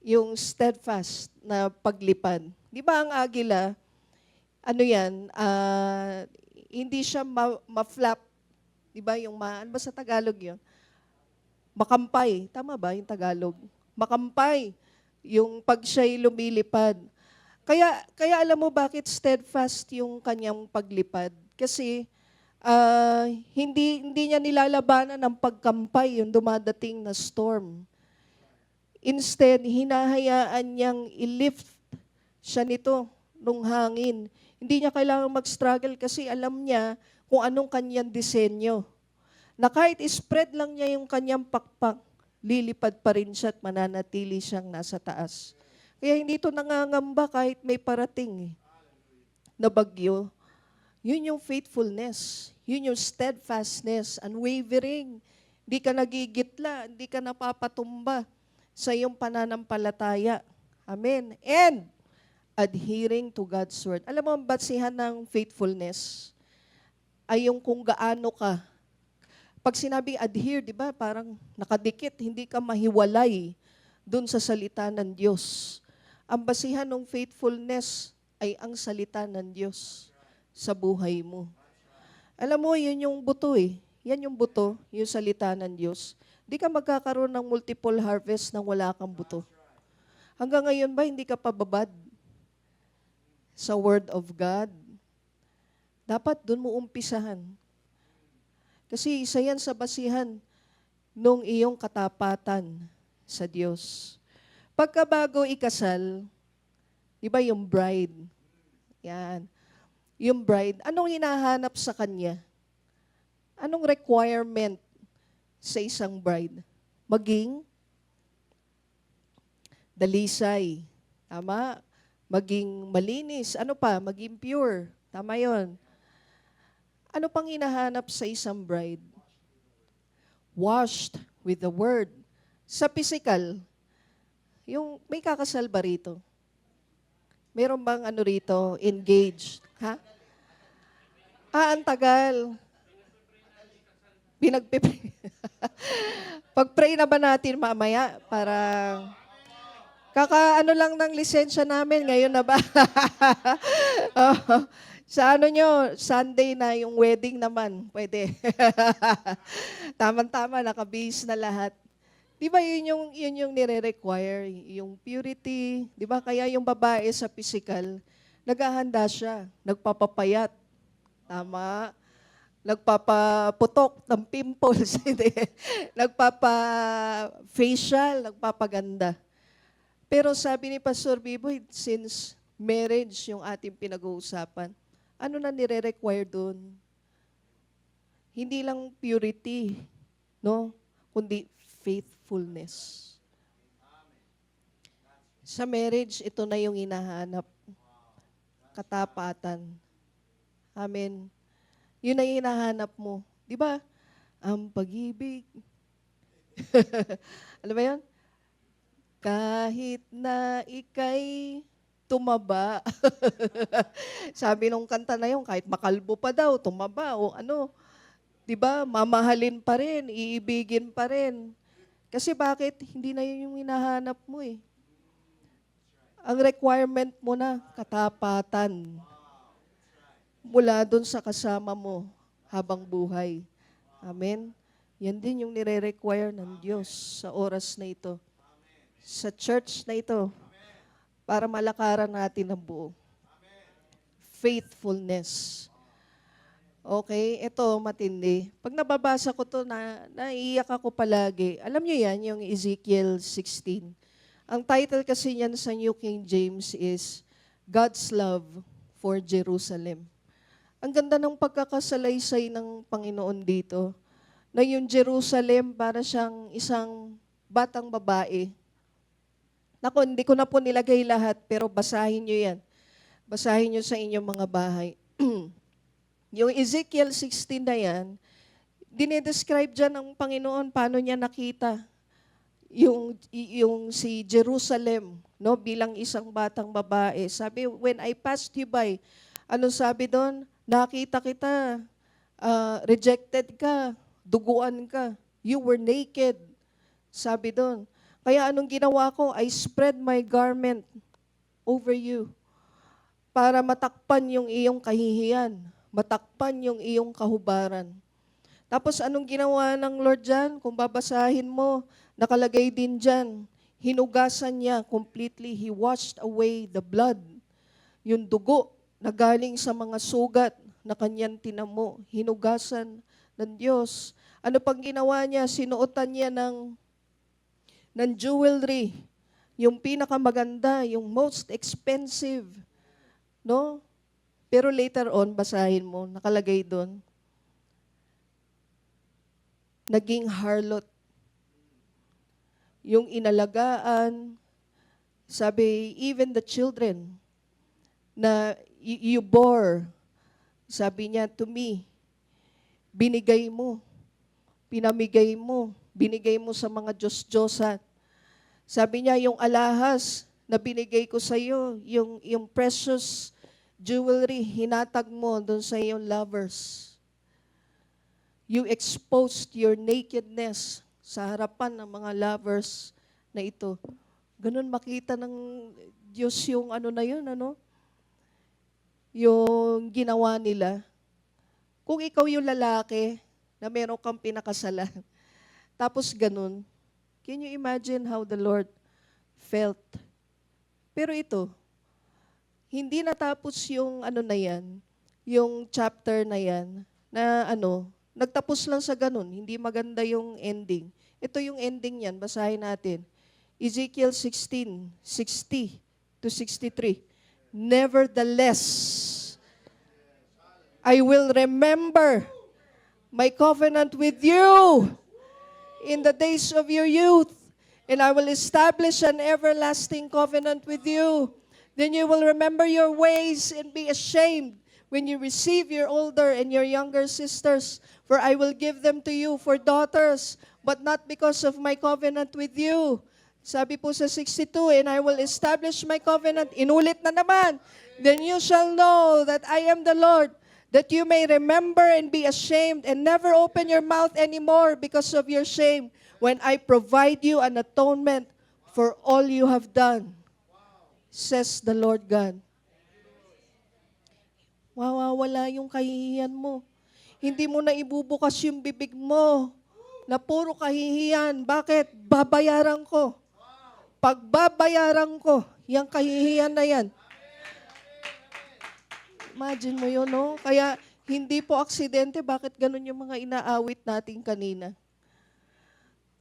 Yung steadfast na paglipad. Di ba ang agila, ano yan, hindi siya ma-flap. Di ba yung ano ba sa Tagalog yun? Makampay. Tama ba yung Tagalog? Makampay. Yung pag siya'y lumilipad. Kaya alam mo bakit steadfast yung kanyang paglipad? Kasi hindi niya nilalabanan ng pagkampay yung dumadating na storm. Instead, hinahayaan niyang i-lift siya nito nung hangin. Hindi niya kailangang mag-struggle kasi alam niya kung anong kanyang disenyo. Na kahit spread lang niya yung kanyang pakpak, lilipad pa rin siya at mananatili siyang nasa taas. Kaya hindi ito nangangamba kahit may parating na bagyo. Yun yung faithfulness. Yun yung steadfastness, unwavering. Hindi ka nagigitla, hindi ka napapatumba sa iyong pananampalataya. Amen. And adhering to God's Word. Alam mo, ang batsihan ng faithfulness ay yung kung gaano ka. Pag sinabing adhere, di ba, parang nakadikit, hindi ka mahiwalay dun sa salita ng Diyos. Ang basihan ng faithfulness ay ang salita ng Diyos sa buhay mo. Alam mo, yun yung buto eh. Yan yung buto, yung salita ng Diyos. Di ka magkakaroon ng multiple harvest nang wala kang buto. Hanggang ngayon ba, hindi ka pababad sa Word of God? Dapat dun mo umpisahan. Kasi isa yan sa basihan nung iyong katapatan sa Diyos. Pagkabago ikasal, di ba yung bride? Yan. Yung bride, anong hinahanap sa kanya? Anong requirement sa isang bride? Maging dalisay. Tama? Maging malinis. Ano pa? Maging pure. Tama yon. Ano pang hinahanap sa isang bride? Washed with the Word. Sa physical, yung may kakasal ba rito? Meron bang ano rito? Engaged. Ha? Ang tagal. Pinagpipray. Pag-pray na ba natin mamaya para kaka ano lang ng lisensya namin ngayon na ba? Oo. Sa ano nyo, Sunday na yung wedding naman, pwede. Tama-tama, nakabihis na lahat. Di ba yun yung nire-require, yung purity, di ba? Kaya yung babae sa physical, naghahanda siya, nagpapapayat, tama, nagpapaputok ng pimples, hindi, nagpapa-facial, nagpapaganda. Pero sabi ni Pastor Biboy, since marriage yung ating pinag-uusapan, ano na nire-require doon? Hindi lang purity, no? Kundi faithfulness. Sa marriage, ito na yung hinahanap. Katapatan. Amen. Yun na yung hinahanap mo. Di ba? Ang pag-ibig. Alam mo yun? Kahit na ikay tumaba. Sabi nung kanta na yun, kahit makalbo pa daw, tumaba o ano. Di ba? Mamahalin pa rin, iibigin pa rin. Kasi bakit? Hindi na yun yung hinahanap mo eh. Ang requirement mo na, katapatan. Mula dun sa kasama mo habang buhay. Amen? Yan din yung nire-require ng Diyos sa oras na ito. Sa church na ito. Para malakaran natin ang buo. Faithfulness. Okay, ito matindi. Pag nababasa ko to, naiiyak ako palagi. Alam niyo yan, yung Ezekiel 16. Ang title kasi niyan sa New King James is God's Love for Jerusalem. Ang ganda ng pagkakasalaysay ng Panginoon dito, na yung Jerusalem para siyang isang batang babae. Naku, hindi ko na po nilagay lahat, pero basahin niyo yan. Basahin niyo sa inyong mga bahay. Yung Ezekiel 16 na yan, dinedescribe dyan ng Panginoon paano niya nakita yung si Jerusalem, no, bilang isang batang babae. Sabi, when I passed you by, ano sabi doon? Nakita kita, rejected ka, duguan ka, you were naked. Sabi doon. Kaya anong ginawa ko? I spread my garment over you para matakpan yung iyong kahihiyan, matakpan yung iyong kahubaran. Tapos anong ginawa ng Lord dyan? Kung babasahin mo, nakalagay din dyan, hinugasan niya completely. He washed away the blood. Yung dugo na galing sa mga sugat na kanyang tinamo, hinugasan ng Diyos. Ano pang ginawa niya? Sinuotan niya ng jewelry, yung pinakamaganda, yung most expensive, no? Pero later on, basahin mo, nakalagay doon, naging harlot. Yung inalagaan, sabi, even the children na you bore, sabi niya, to me, binigay mo, pinamigay mo, binigay mo sa mga Diyos-Diyosan. Sabi niya, yung alahas na binigay ko sa iyo, yung precious jewelry, hinatag mo doon sa iyong lovers. You exposed your nakedness sa harapan ng mga lovers na ito. Ganun makita ng Diyos yung ano na yun, ano? Yung ginawa nila. Kung ikaw yung lalaki na meron kang pinakasalan, tapos ganun, can you imagine how the Lord felt? Pero ito, hindi natapos yung ano na yan, yung chapter na yan, na ano, nagtapos lang sa ganun, hindi maganda yung ending. Ito yung ending yan, basahin natin. Ezekiel 16, 60 to 63. Nevertheless, I will remember my covenant with you in the days of your youth, and I will establish an everlasting covenant with you. Then you will remember your ways and be ashamed when you receive your older and your younger sisters, for I will give them to you for daughters, but not because of my covenant with you, Sabi po sa 62, and I will establish my covenant. Inulit na naman. Then you shall know that I am the Lord, that you may remember and be ashamed and never open your mouth anymore because of your shame when I provide you an atonement for all you have done, says the Lord God. Mawawala yung kahihiyan mo. Hindi mo na ibubukas yung bibig mo na puro kahihiyan. Bakit? Babayaran ko. Pagbabayaran ko, yung kahihiyan na yan. Imagine mo yun, no? Kaya hindi po aksidente, bakit ganun yung mga inaawit natin kanina?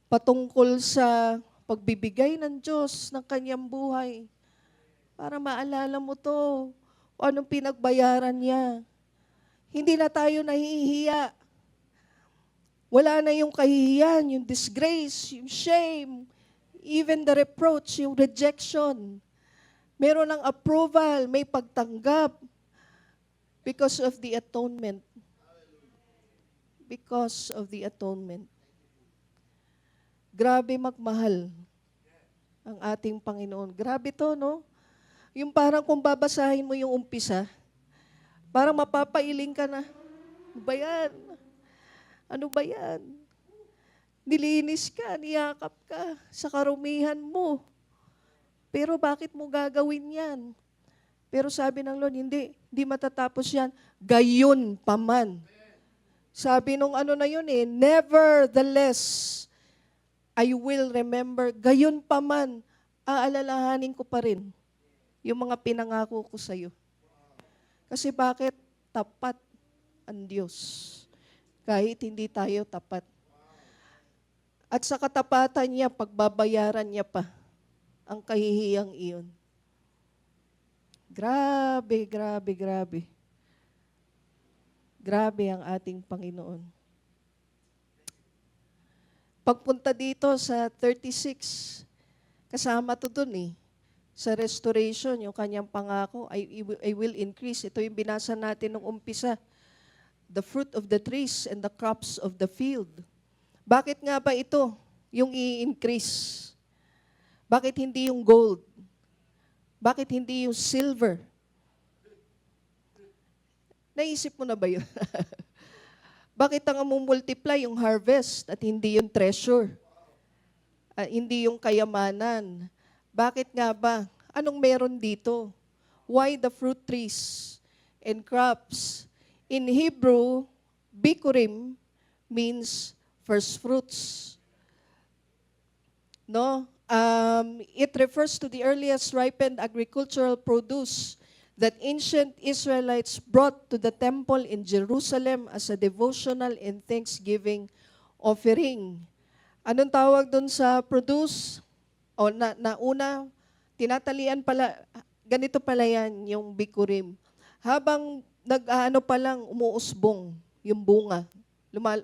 Patungkol sa pagbibigay ng Diyos ng kanyang buhay. Para maalala mo to, o anong pinagbayaran niya. Hindi na tayo nahihiya. Wala na yung kahihiyan, yung disgrace, yung shame, even the reproach, yung rejection. Meron ng approval, may pagtanggap because of the atonement. Because of the atonement. Grabe magmahal ang ating Panginoon. Grabe to, no? Yung parang kung babasahin mo yung umpisa, parang mapapailing ka na. Ano ba yan? Ano ba yan? Nilinis ka, niyakap ka sa karumihan mo. Pero bakit mo gagawin yan? Pero sabi ng Lord, hindi matatapos yan. Gayon pa man. Sabi nung ano na yun nevertheless, I will remember, gayon pa man, aalalahanin ko pa rin yung mga pinangako ko sa'yo. Kasi bakit? Tapat ang Diyos. Kahit hindi tayo tapat. At sa katapatan niya, pagbabayaran niya pa ang kahihiyang iyon. Grabe, grabe, grabe. Grabe ang ating Panginoon. Pagpunta dito sa 36, kasama to dun sa restoration, yung kanyang pangako, I will increase. Ito yung binasa natin nung umpisa. The fruit of the trees and the crops of the field. Bakit nga ba ito yung i-increase? Bakit hindi yung gold? Bakit hindi yung silver? Naisip mo na ba yun? Bakit ang multiply yung harvest at hindi yung treasure? Hindi yung kayamanan? Bakit nga ba? Anong meron dito? Why the fruit trees and crops? In Hebrew, bikurim means first fruits. No? It refers to the earliest ripened agricultural produce that ancient Israelites brought to the temple in Jerusalem as a devotional and thanksgiving offering. Anong tawag doon sa produce? O una, tinatalian pala, ganito pala yan, yung bikurim. Habang nag-ano pa lang, umuusbong yung bunga.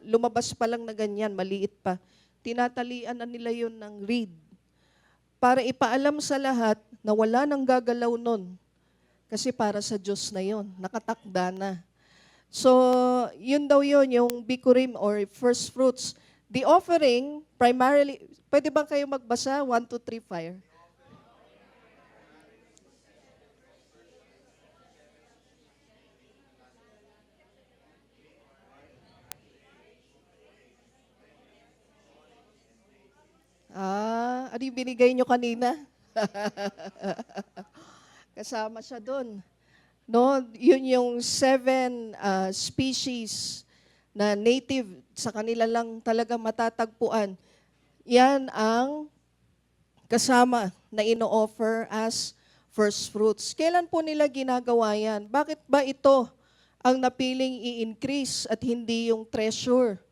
Lumabas pa lang na ganyan, maliit pa. Tinatalian na nila yun ng reed. Para ipaalam sa lahat na wala nang gagalaw nun. Kasi para sa Diyos na yun, nakatakda na. So, yun daw yun, yung bikurim or first fruits. The offering, primarily, pwede ba kayo magbasa? 1, 2, 3, fire. Ano yung binigay nyo kanina? Kasama siya doon. No, yun yung 7 species na native sa kanila lang talaga matatagpuan. Yan ang kasama na ino-offer as first fruits. Kailan po nila ginagawa yan? Bakit ba ito ang napiling i-increase at hindi yung treasure?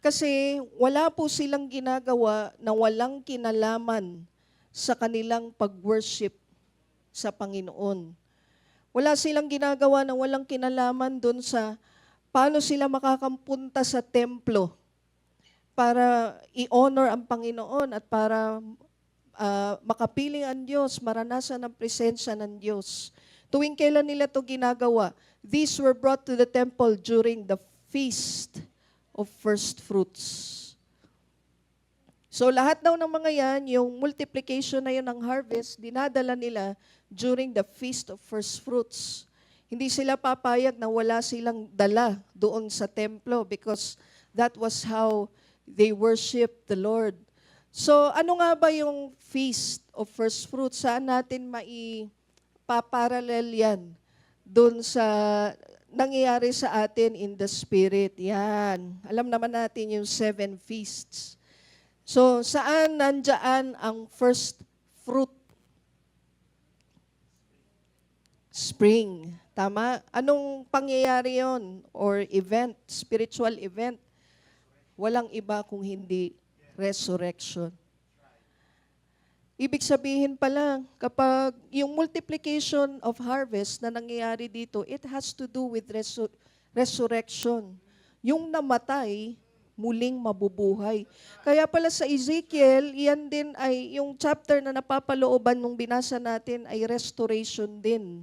Kasi wala po silang ginagawa na walang kinalaman sa kanilang pag-worship sa Panginoon. Wala silang ginagawa na walang kinalaman doon sa paano sila makakampunta sa templo para i-honor ang Panginoon at para makapiling ang Diyos, maranasan ang presensya ng Diyos. Tuwing kailan nila ito ginagawa? These were brought to the temple during the feast of first fruits. So lahat daw ng mga yan, yung multiplication na yun ng harvest, dinadala nila during the Feast of First Fruits. Hindi sila papayag na wala silang dala doon sa templo because that was how they worship the Lord. So ano nga ba yung Feast of First Fruits? Saan natin maipaparallel yan doon sa nangyayari sa atin in the Spirit? Yan. Alam naman natin yung 7 feasts. So, saan nandyan ang first fruit? Spring. Tama? Anong pangyayari yon or event, spiritual event? Walang iba kung hindi resurrection. Ibig sabihin pala, kapag yung multiplication of harvest na nangyayari dito, it has to do with resurrection. Yung namatay, muling mabubuhay. Kaya pala sa Ezekiel, yan din ay, yung chapter na napapalooban nung binasa natin ay restoration din.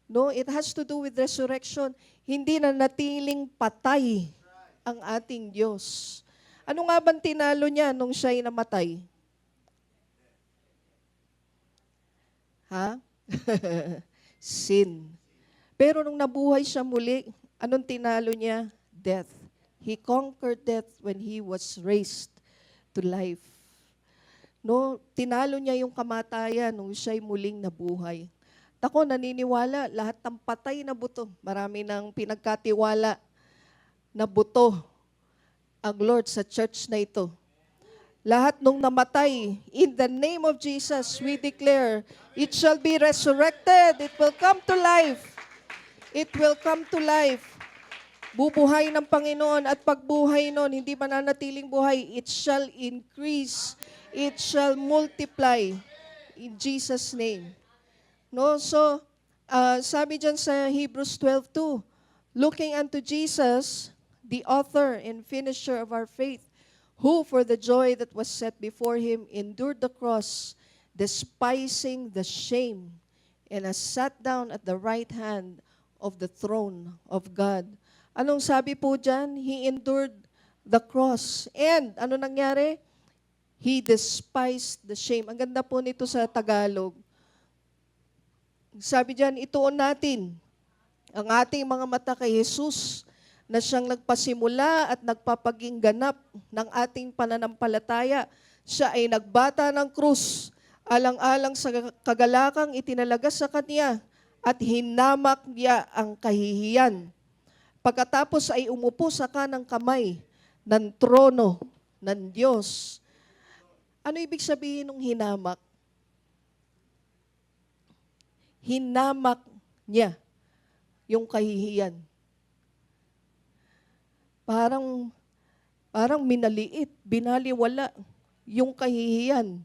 No, it has to do with resurrection. Hindi na natiling patay ang ating Diyos. Ano nga bang tinalo niya nung siya'y namatay? Ha? Sin. Pero nung nabuhay siya muli, anong tinalo niya? Death. He conquered death when he was raised to life. No, tinalo niya yung kamatayan nung siya'y muling nabuhay. Ako naniniwala, lahat ng patay na buto, marami nang pinagkatiwala na buto ang Lord sa church na ito. Lahat nung namatay, in the name of Jesus, we declare, it shall be resurrected. It will come to life. It will come to life. Bubuhay ng Panginoon at pagbuhay nun, hindi mananatiling buhay, it shall increase, it shall multiply in Jesus' name. No, so sabi dyan sa Hebrews 12:2, looking unto Jesus, the author and finisher of our faith, who for the joy that was set before him endured the cross, despising the shame, and has sat down at the right hand of the throne of God. Anong sabi po dyan? He endured the cross. And ano nangyari? He despised the shame. Ang ganda po nito sa Tagalog. Sabi dyan, ituon natin ang ating mga mata kay Jesus na siyang nagpasimula at nagpapaging ganap ng ating pananampalataya. Siya ay nagbata ng krus, alang-alang sa kagalakang itinalaga sa kanya at hinamak niya ang kahihiyan. Pagkatapos ay umupo sa kanang kamay ng trono ng Diyos. Ano ibig sabihin ng hinamak? Hinamak niya yung kahihiyan. Parang minaliit, binaliwala yung kahihiyan.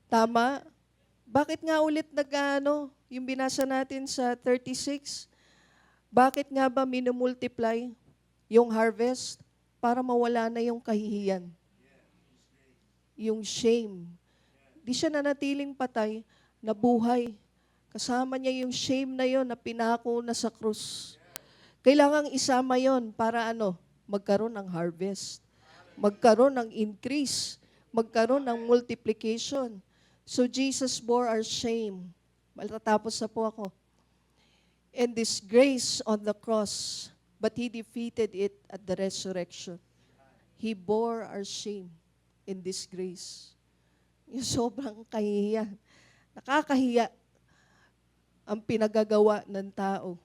Tama? Bakit nga ulit yung binasa natin sa 36? Bakit nga ba minumultiply yung harvest? Para mawala na yung kahihiyan. Yung shame. Di siya nanatiling patay, nabuhay. Kasama niya yung shame na yon na pinako na sa krus. Kailangang isama yon para magkaroon ng harvest. Magkaroon ng increase. Magkaroon ng multiplication. So Jesus bore our shame. Matatapos na po ako. And disgrace on the cross, but He defeated it at the resurrection. He bore our shame and disgrace. Yung sobrang kahihiyan. Nakakahiya ang pinagagawa ng tao.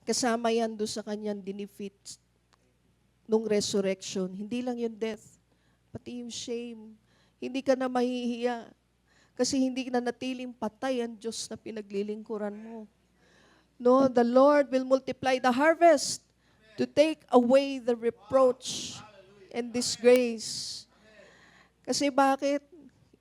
Kasama yan doon sa kanyang dinefeat nung resurrection. Hindi lang yung death, pati yung shame. Hindi ka na mahihiya kasi hindi na natiling patay ang Diyos na pinaglilingkuran mo. No, the Lord will multiply the harvest to take away the reproach and disgrace. Kasi bakit?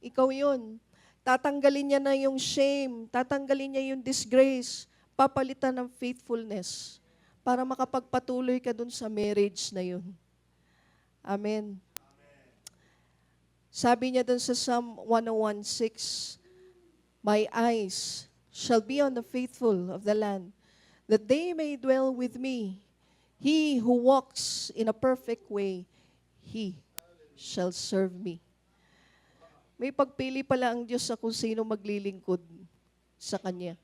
Ikaw yun. Tatanggalin niya na yung shame, tatanggalin niya yung disgrace, papalitan ng faithfulness para makapagpatuloy ka dun sa marriage na yun. Amen. Sabi niya dun sa Psalm 101:6, my eyes shall be on the faithful of the land, that they may dwell with me. He who walks in a perfect way, he shall serve me. May pagpili pala ang Diyos sa kung sino maglilingkod sa Kanya.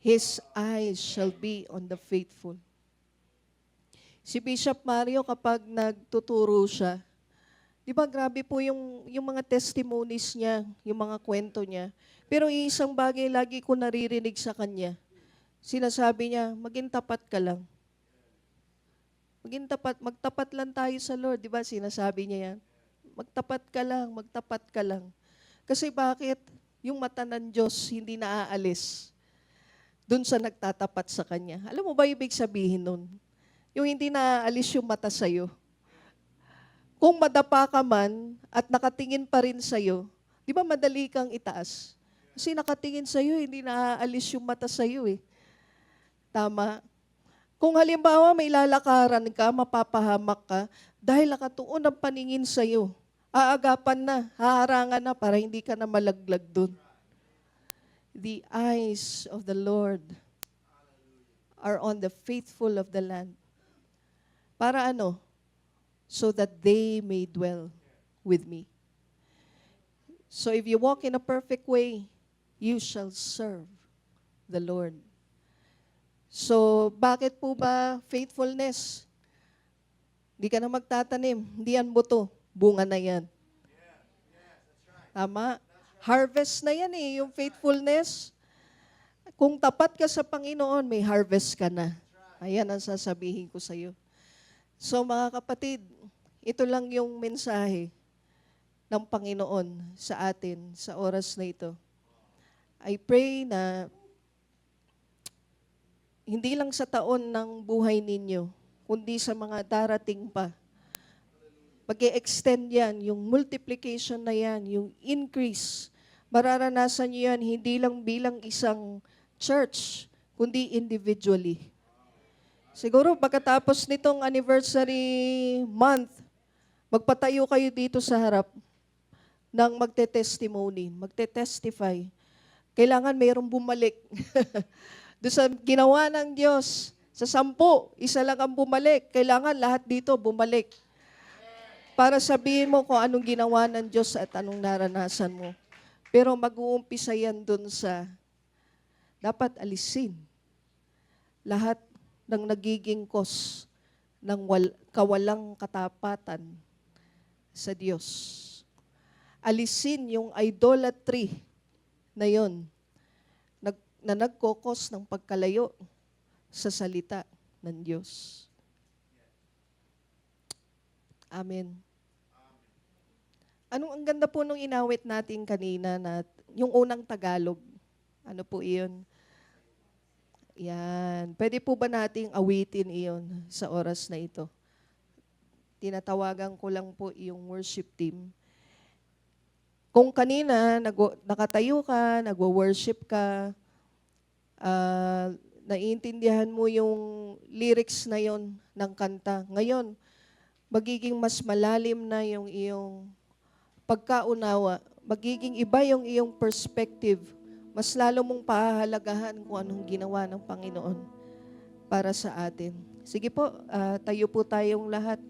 His eyes shall be on the faithful. Si Bishop Mario, kapag nagtuturo siya, di ba grabe po yung mga testimonies niya, yung mga kwento niya. Pero isang bagay lagi ko naririnig sa kanya. Sinasabi niya, maging tapat ka lang. Maging tapat, magtapat lang tayo sa Lord, di ba? Sinasabi niya yan. Magtapat ka lang, magtapat ka lang. Kasi bakit? Yung mata ng Diyos hindi naaalis dun sa nagtatapat sa Kanya. Alam mo ba ibig sabihin nun? Yung hindi naaalis yung mata sa'yo. Kung madapa ka man at nakatingin pa rin sa'yo, di ba madali kang itaas? Kasi nakatingin sa'yo, hindi naaalis yung mata sa'yo eh. Tama? Kung halimbawa may lalakaran ka, mapapahamak ka, dahil nakatuon ang paningin sa'yo, aagapan na, haharangan na para hindi ka na malaglag dun. The eyes of the Lord are on the faithful of the land. Para ano? So that they may dwell with me. So if you walk in a perfect way, you shall serve the Lord. So, bakit po ba faithfulness? Hindi ka na magtatanim. Hindi yan buto. Bunga na yan. Tama? Harvest na yan eh, yung faithfulness. Kung tapat ka sa Panginoon, may harvest ka na. Ayan ang sasabihin ko sa iyo. So mga kapatid, ito lang yung mensahe ng Panginoon sa atin sa oras na ito. I pray na hindi lang sa taon ng buhay ninyo, kundi sa mga darating pa. Mag-e-extend yan, yung multiplication na yan, yung increase. Mararanasan nyo yan hindi lang bilang isang church, kundi individually. Siguro pagkatapos nitong anniversary month, magpatayo kayo dito sa harap ng magte-testimony, magte-testify. Kailangan mayroong bumalik. Doon sa ginawa ng Diyos, sa 10, isa lang ang bumalik. Kailangan lahat dito bumalik. Para sabihin mo kung anong ginawa ng Diyos at anong naranasan mo. Pero mag-uumpisa yan doon sa dapat alisin lahat ng nagiging cause ng kawalang katapatan sa Diyos. Alisin yung idolatry na yon na nagkokos ng pagkalayo sa salita ng Diyos. Amen. Ang ganda po nung inawit natin kanina na yung unang Tagalog. Ano po iyon? Yan. Pwede po ba nating awitin iyon sa oras na ito? Tinatawagan ko lang po yung worship team. Kung kanina nakatayo ka, nagwo-worship ka, naiintindihan mo yung lyrics na yon ng kanta. Ngayon, magiging mas malalim na yung iyong pagkaunawa. Magiging iba yung iyong perspective. Mas lalo mong pahahalagahan kung anong ginawa ng Panginoon para sa atin. Sige po, tayo po tayong lahat.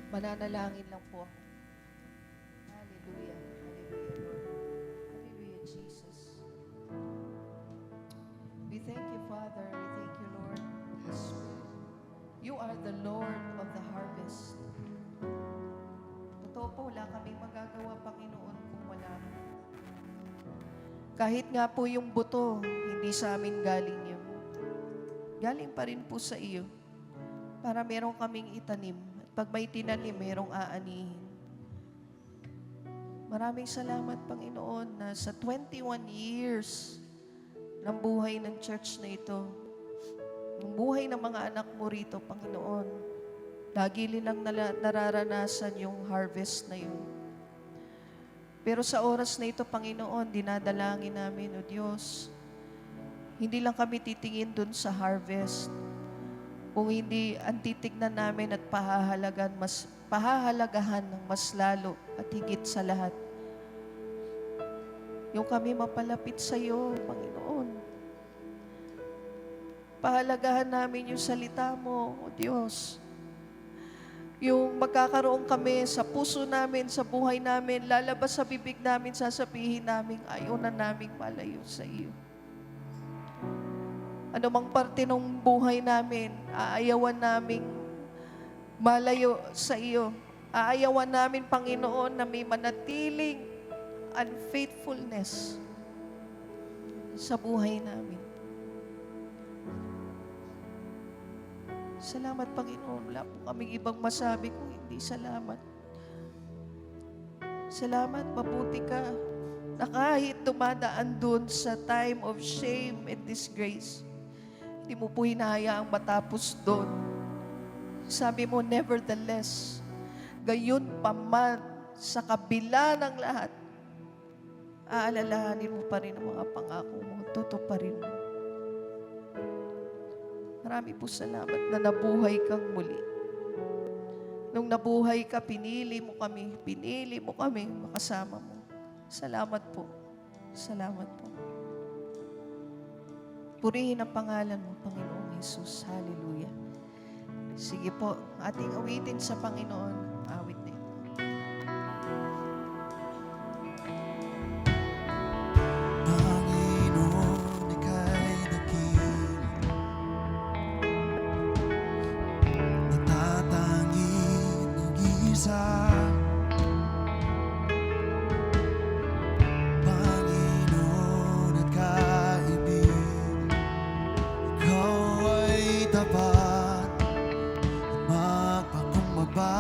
Mananalangin lang po ako. Hallelujah. Hallelujah, Lord. Hallelujah, Jesus. We thank you, Father. We thank you, Lord. You are the Lord of the harvest. Totoo po, wala kaming magagawa, Panginoon, kung wala ka. Kahit nga po yung buto, hindi sa amin galing yun. Galing pa rin po sa iyo. Para meron kaming itanim. At pag may tinanim, merong aanihin. Maraming salamat, Panginoon, na sa 21 years ng buhay ng church na ito, ng buhay ng mga anak mo rito, Panginoon, lagi nilang nararanasan yung harvest na yun. Pero sa oras na ito, Panginoon, dinadalangin namin, O Diyos, hindi lang kami titingin dun sa harvest, kung hindi ang titignan namin at pahahalagahan ng mas lalo at higit sa lahat. Yung kami mapalapit sa iyo, Panginoon. Pahalagahan namin yung salita mo, O Diyos. yung magkakaroon kami sa puso namin, sa buhay namin, lalabas sa bibig namin, sasabihin namin, ayaw na naming malayo sa iyo. Ano mang parte ng buhay namin, aayawan naming malayo sa iyo. Aayawan namin, Panginoon, na may manatiling unfaithfulness sa buhay namin. Salamat, Panginoon. Wala po kaming ibang masabi kung hindi salamat. Salamat, mabuti ka, na kahit dumadaan dun sa time of shame and disgrace, hindi mo po hinahayaang matapos doon. Sabi mo, nevertheless, gayon pa man, sa kabila ng lahat, aalalahanin mo pa rin ang mga pangako mo, tutuparin mo. Marami po salamat na nabuhay kang muli. Nung nabuhay ka, pinili mo kami makasama mo. Salamat po. Salamat po. Purihin ang pangalan mo, Panginoong Jesus. Hallelujah. Sige po, ating awitin sa Panginoon. Awit na ito. Panginoon, ika'y dakil, natatanging nag-iisa. Panginoon at kaibig, ikaw ay tapat at magpakumbaba.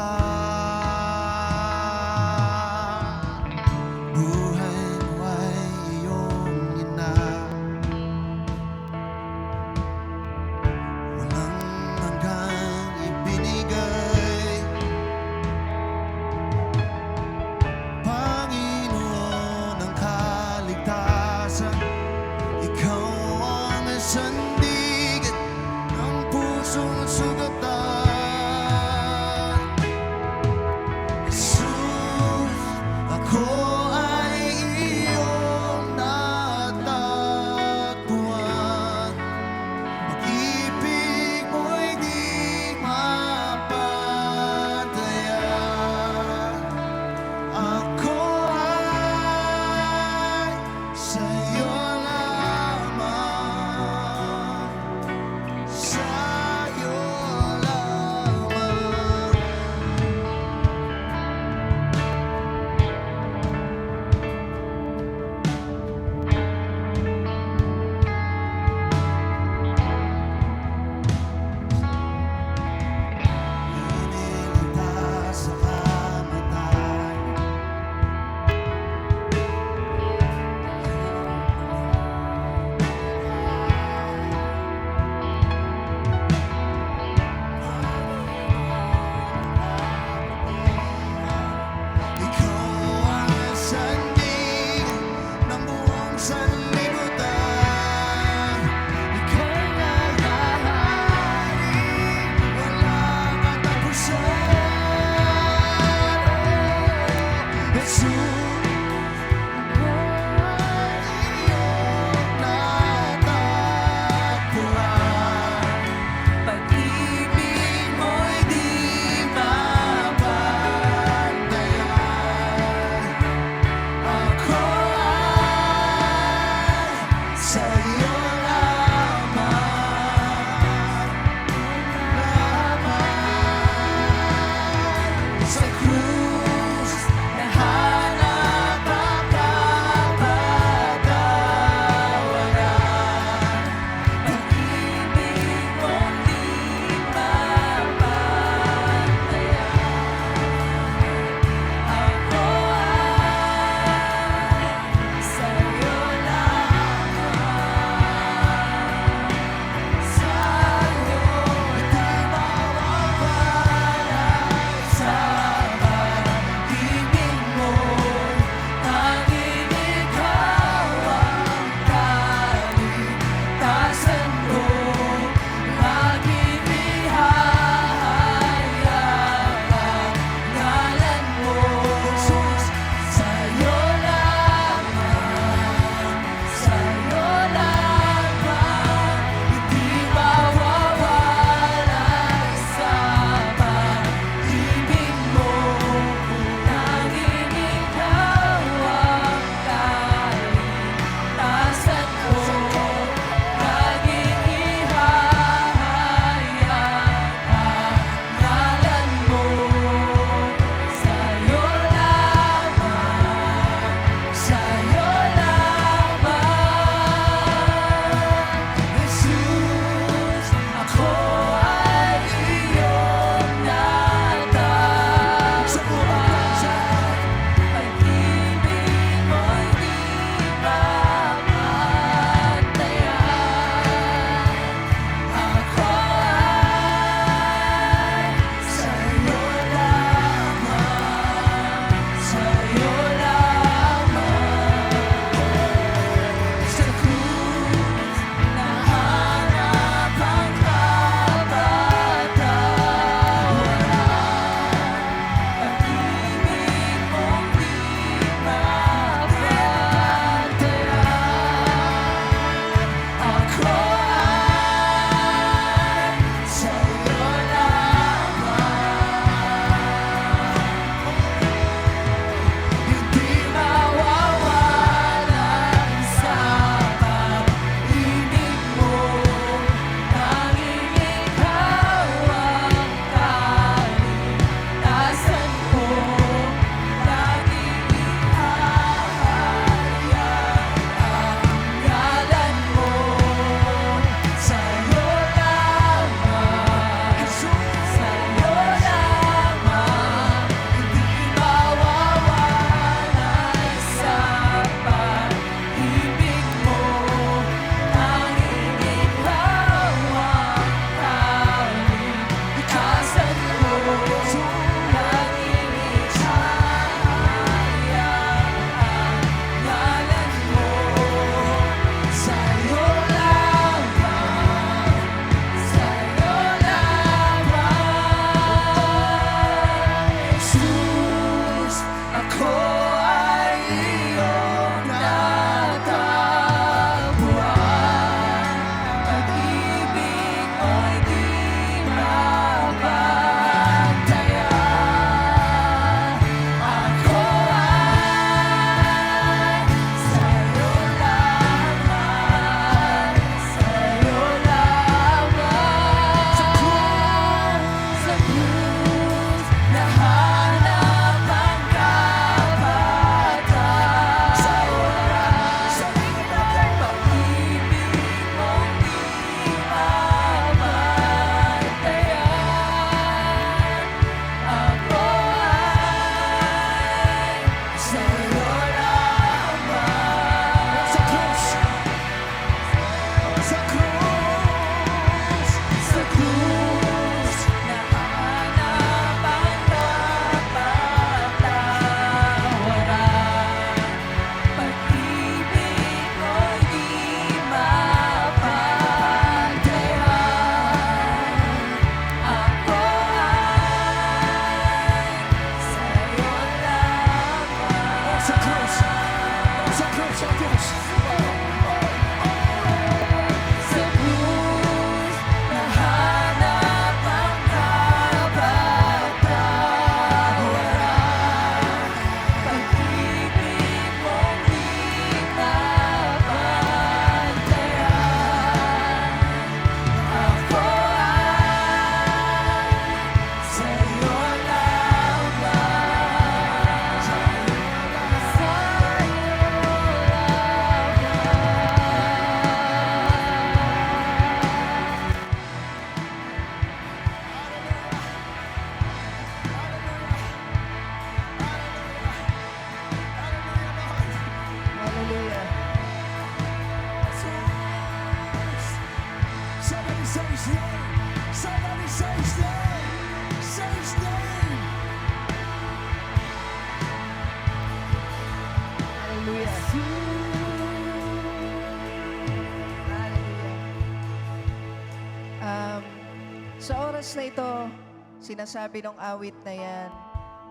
oras na ito, sinasabi ng awit na yan,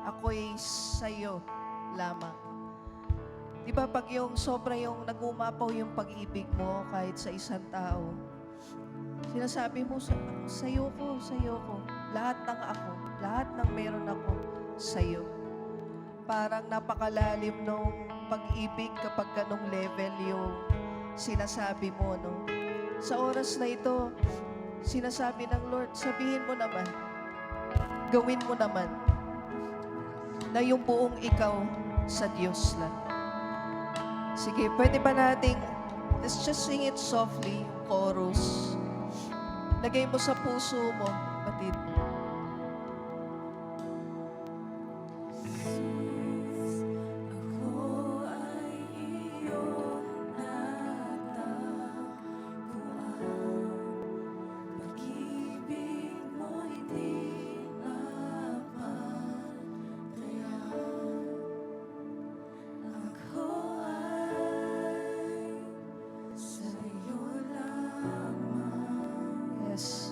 ako'y sa'yo lamang. Di ba pag yung sobra yung nagumapaw yung pag-ibig mo kahit sa isang tao, sinasabi mo, sa'yo ko. Lahat ng ako, lahat ng meron ako, sa'yo. Parang napakalalim nung pag-ibig kapag ganong level yung sinasabi mo, no? Sa oras na ito, sinasabi ng Lord, sabihin mo naman, gawin mo naman, na yung buong ikaw sa Diyos lang. Sige, pwede ba nating, let's just sing it softly, yung chorus. Lagay mo sa puso mo, kapatid. Ako ay iyong natatagpuan. Pag-ibig mo hindi mapatayan. Ako ay sa'yo lamang. Yes.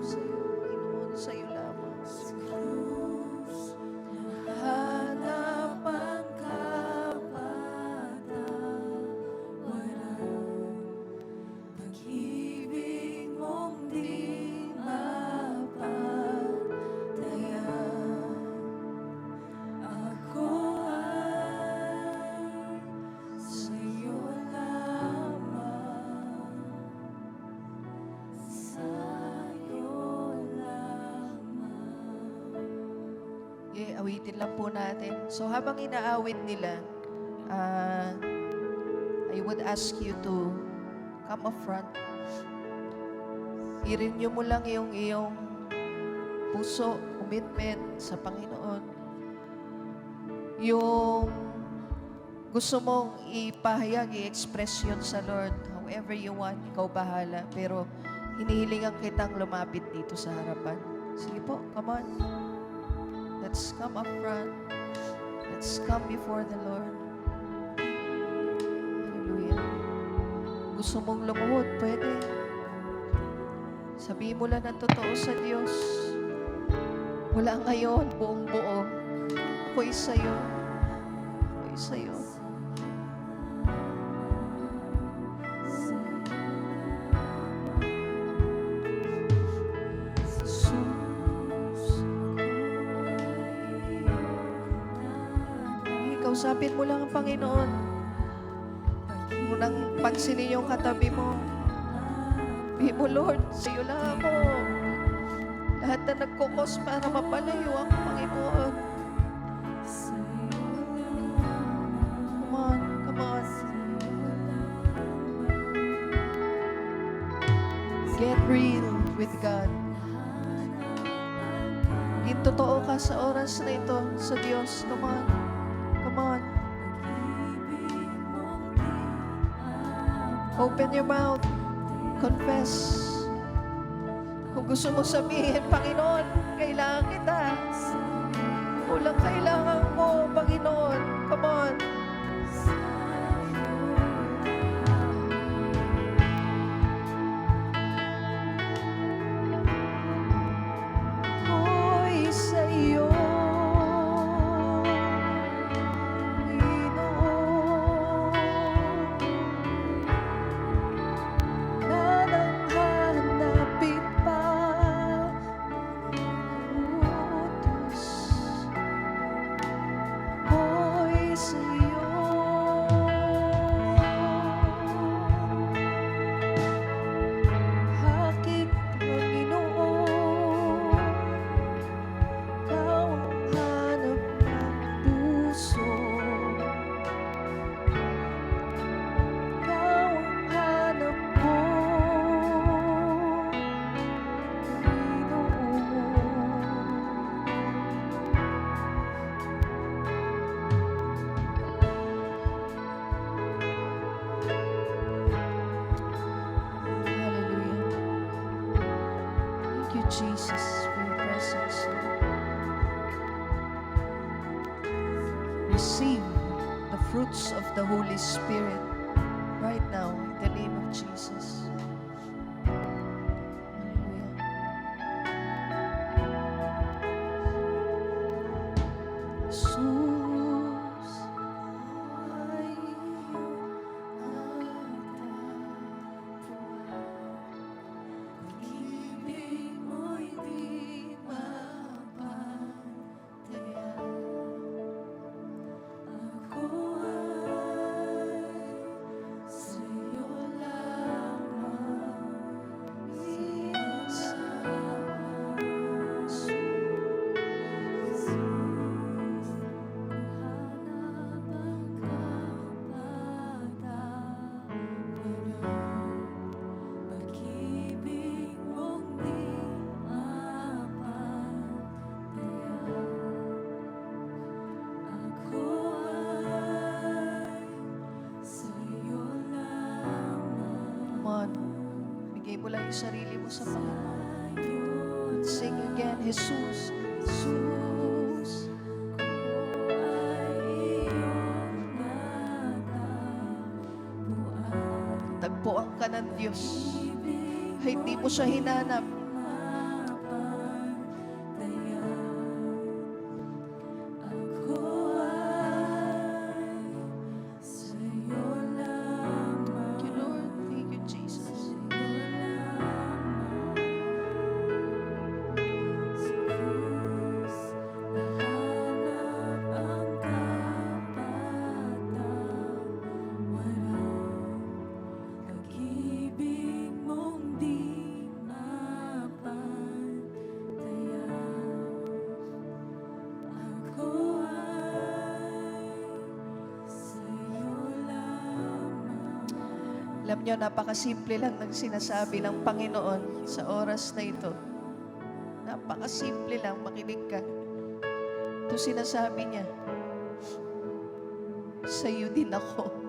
Sa'yo, Panginoon, sa'yo lamang. Hanap ang kapatawaran. Pag-ibig mong di mapatayan. Ako ay sa'yo lamang. Sa'yo lamang. Yeah, awitin lang po natin. So habang inaawit nila, I would ask you to come up front. I-renew mo lang yung iyong puso, commitment sa Panginoon. Yung gusto mong ipahayag, i-express yun sa Lord. However you want, ikaw bahala. Pero hinihilingan kitang lumapit dito sa harapan. Sige po, come on. Let's come up front. Let's come before the Lord. Hallelujah. Gusto mong lumuhod, pwede. Sabihin mo lang ng totoo sa Diyos. Wala ngayon, buong buo. Ako'y sa'yo. Ako'y sa'yo. Kausapin mo lang ang Panginoon. Unang pansinin yung katabi mo. Sabihin mo, Lord, sa'yo lang ako. Lahat na nagkukos para mapalayo ako, Panginoon. Come on, come on. Get real with God. Maging totoo ka sa oras na ito sa Diyos. Come on. Come on. Open your mouth. Confess. Kung gusto mo sabihin, Panginoon, kailangan kita. Kulang kailangan mo, Panginoon. Come on. Ako'y sa'yo. Jesus, for your presence, Lord. Receive the fruits of the Holy Spirit right now in the name of Jesus. Jesus. ay iyong pag-ibig mo'y di mapantayan. Ako ay sa'yo lamang iasama. Jesus, kuhanap ang kapatawaran, pag-ibig mong di mapantayan. Ako ay sa'yo lamang. Come on. Bigay mo lang yung sarili mo sa Panginoon. Sing again, Jesus. Jesus. Tagpuan ka ng Diyos. Hindi mo siya hinanap. Thank you, Lord. Thank you, Jesus. Pag-ibig mong di mapantayan. Ako ay sa'yo lamang. Alam niyo, napakasimple lang ng sinasabi ng Panginoon sa oras na ito. Napakasimple lang, makinig ka. Ito sinasabi niya, sa'yo din ako.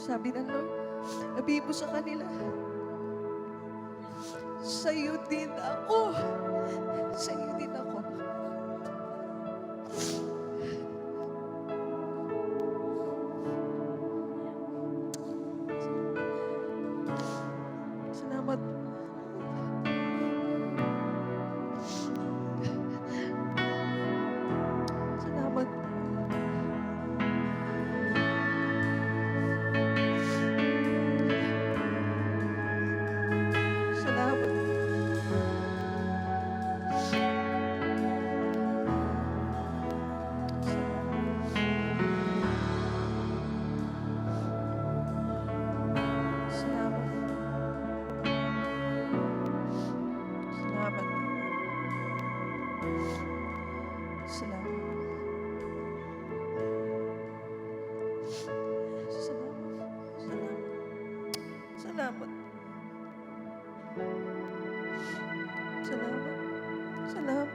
Sabi ng Lord, sabi mo sa kanila, sa'yo din ako. Sa'yo din ako. Salamat. Salamat. Salamat. Salamat. Salamat. Salamat. Salamat. Salamat. Salamat. Salamat.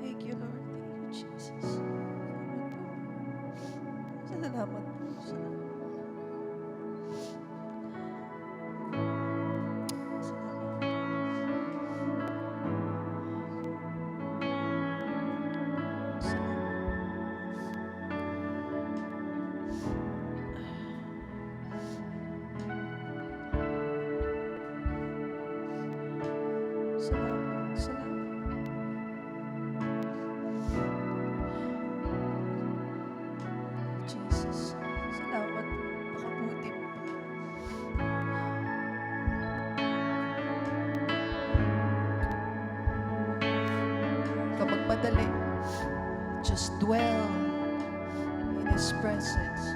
Thank you, Lord. Thank you, Jesus. Salamat po. Salamat. Salamat. Salamat. Jesus. Salamat. Pakabuti mo. Huwag ka magmadali. Just dwell in His presence.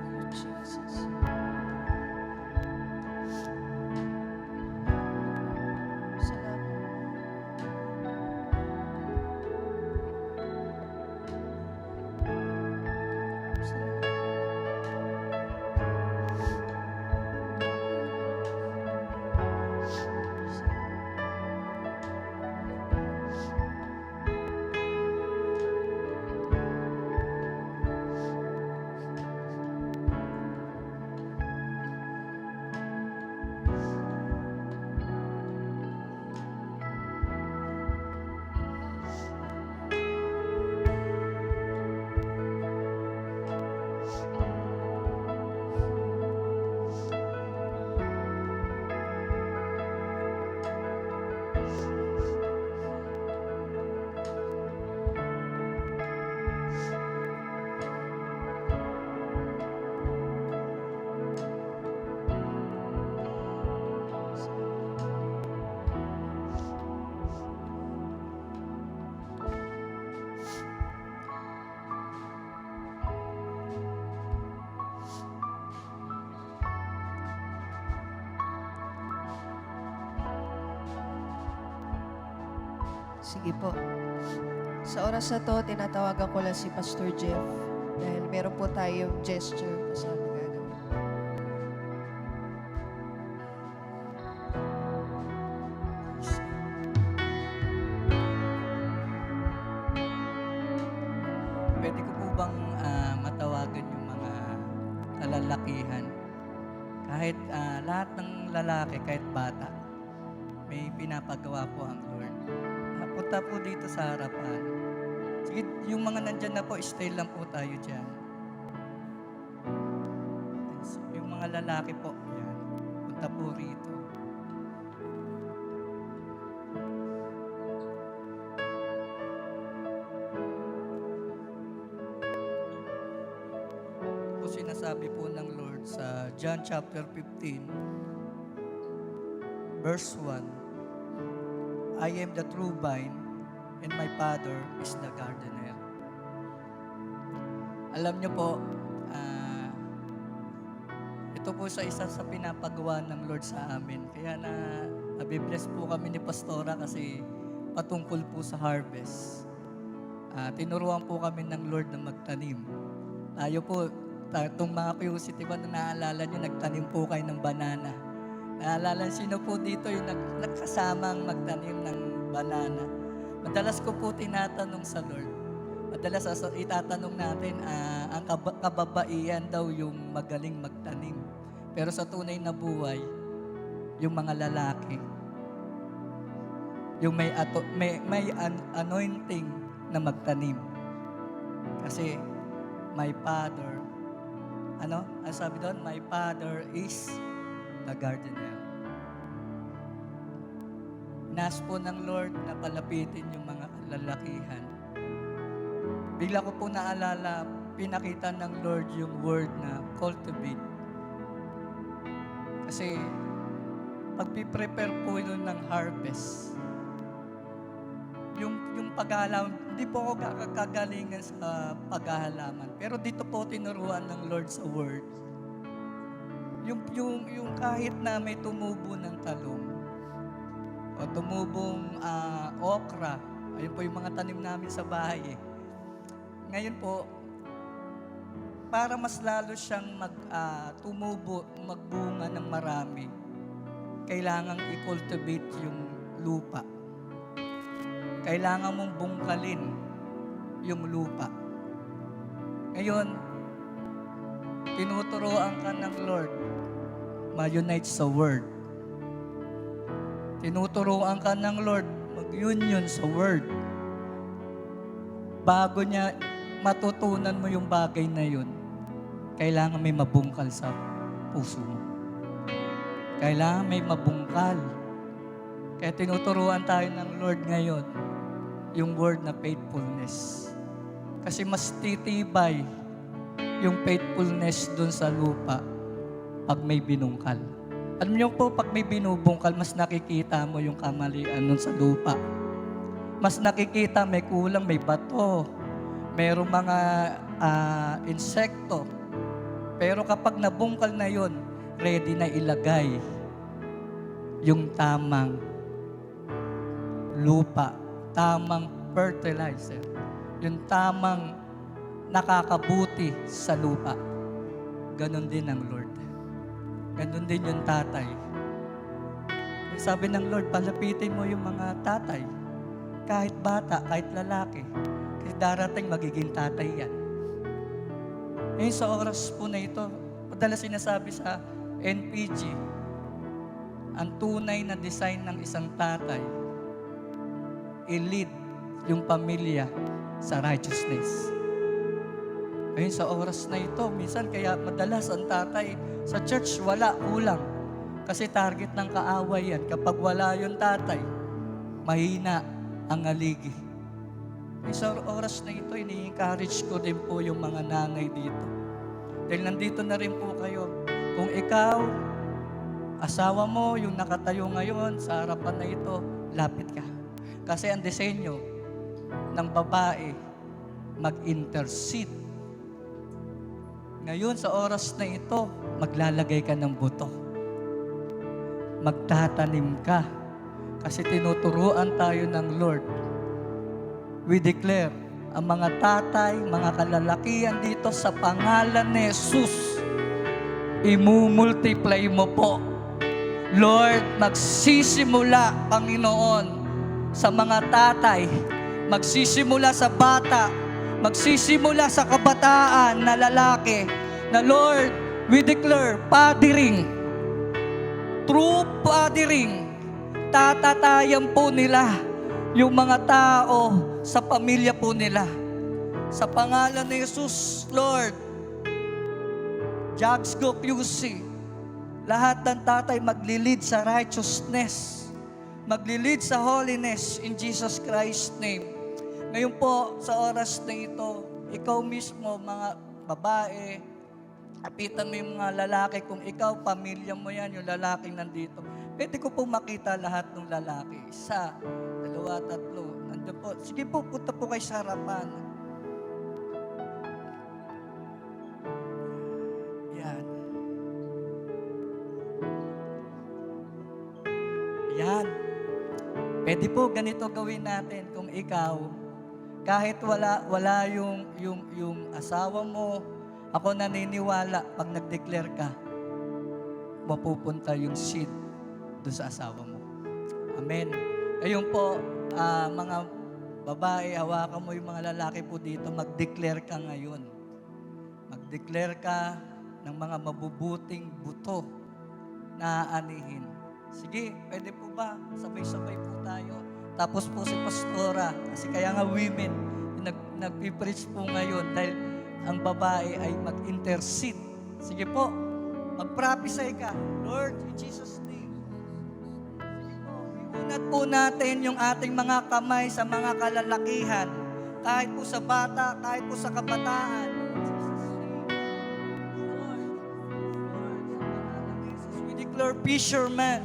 Thank you, Jesus. Salamat. Salamat. Sige po. Sa oras na to, tinatawagan ko lang si Pastor Jeff dahil meron po tayong gesture kasama gagawin. Pwede ko po bang matawagan yung mga kalalakihan? Kahit lahat ng lalaki, kahit bata, may pinapagawa po ang Lord. Punta po dito sa harapan. Sige, yung mga nandyan na po, stay lang po tayo dyan. Yung mga lalaki po, yan. Punta po rito. Po sinasabi po ng Lord sa John chapter 15, verse 1, I am the true vine, and my Father is the gardener. Alam niyo po, ito po sa isa sa pinapagawa ng Lord sa amin. Kaya nabibless po kami ni Pastora kasi patungkol po sa harvest. Tinuruan po kami ng Lord na magtanim. Tayo po, itong mga curiosity ba na naalala nyo, nagtanim po kayo ng banana. Naalala, sino po dito yung nagkasamang magtanim ng banana? Madalas ko po tinatanong sa Lord. Madalas itatanong natin, ang kababaihan daw yung magaling magtanim. Pero sa tunay na buhay, yung mga lalaki, yung may anointing na magtanim. Kasi my Father, ang sabi doon? My Father is the gardener. Inas po ng Lord na palapitin yung mga kalalakihan. Bigla ko po naalala, pinakita ng Lord yung word na cultivate. Kasi pag prepare po yun ng harvest, yung paghahalaman, hindi po ako kagalingan sa paghahalaman. Pero dito po tinuruan ng Lord sa word. Yung kahit na may tumubo ng talong, o tumubong okra, ayun po yung mga tanim namin sa bahay eh. Ngayon po, para mas lalo siyang tumubo, magbunga ng marami, kailangang i-cultivate yung lupa. Kailangan mong bungkalin yung lupa. Ngayon, tinuturoan ka ng Lord, ma-unite sa Word. Tinuturoan ka ng Lord, mag-union sa Word. Bago niya matutunan mo yung bagay na yun, kailangan may mabungkal sa puso mo. Kailangan may mabungkal. Kaya tinuturuan tayo ng Lord ngayon, yung word na faithfulness. Kasi mas titibay yung faithfulness dun sa lupa pag may binungkal. Alam niyo po, pag may binubungkal, mas nakikita mo yung kamalian nun sa lupa. Mas nakikita, may kulang, may bato, mayroong mga insekto. Pero kapag nabungkal na yon, ready na ilagay yung tamang lupa, tamang fertilizer, yung tamang nakakabuti sa lupa. Ganon din ang Lord. Ganon din yung tatay. Sabi ng Lord, palapitin mo yung mga tatay. Kahit bata, kahit lalaki. Kasi darating magiging tatay yan. Ngayon sa oras po na ito, madalas sinasabi sa NPG, ang tunay na design ng isang tatay, i-lead yung pamilya sa righteousness. Ngayon sa oras na ito, minsan kaya madalas ang tatay sa church wala, kulang. Kasi target ng kaaway yan. Kapag wala yung tatay, mahina ang aligi. Sa oras na ito, ini-encourage ko din po yung mga nanay dito. Dahil nandito na rin po kayo. Kung ikaw, asawa mo, yung nakatayo ngayon sa harapan na ito, lapit ka. Kasi ang disenyo ng babae, mag-intercede. Ngayon, sa oras na ito, maglalagay ka ng buto. Magtatanim ka. Kasi tinuturuan tayo ng Lord we declare, ang mga tatay, mga kalalakihan dito sa pangalan ni Jesus, imumultiply mo po. Lord, magsisimula, Panginoon, sa mga tatay, magsisimula sa bata, magsisimula sa kabataan na lalaki, na Lord, we declare, fathering, true fathering, tatatayan po nila yung mga tao sa pamilya po nila. Sa pangalan ni Jesus, Lord, Jags Go QC, lahat ng tatay maglilid sa righteousness, maglilid sa holiness in Jesus Christ's name. Ngayon po, sa oras na ito, ikaw mismo, mga babae, kapitan mo yung mga lalaki, kung ikaw, pamilya mo yan, yung lalaking nandito. Pwede ko po makita lahat ng lalaki. 1, 2, 3. Nandun po. Sige po, punta po kayo sa harapan. Yan. Yan. Pwede po ganito gawin natin kung ikaw, kahit wala yung asawa mo, ako naniniwala pag nag-declare ka, mapupunta yung seed doon sa asawa mo. Amen. Ayun po, mga babae, hawakan mo yung mga lalaki po dito, mag-declare ka ngayon. Mag-declare ka ng mga mabubuting buto na aanihin. Sige, pwede po ba? Sabay-sabay po tayo. Tapos po si Pastora, kasi kaya nga women, nag-preach po ngayon dahil ang babae ay mag-intercede. Sige po, mag-prophesy ka. Lord, in Jesus' name. Sige po, iunat po natin yung ating mga kamay sa mga kalalakihan. Kahit po sa bata, kahit po sa kabataan. In Jesus' name. Lord, sa pangalan ni Jesus, we declare fisherman.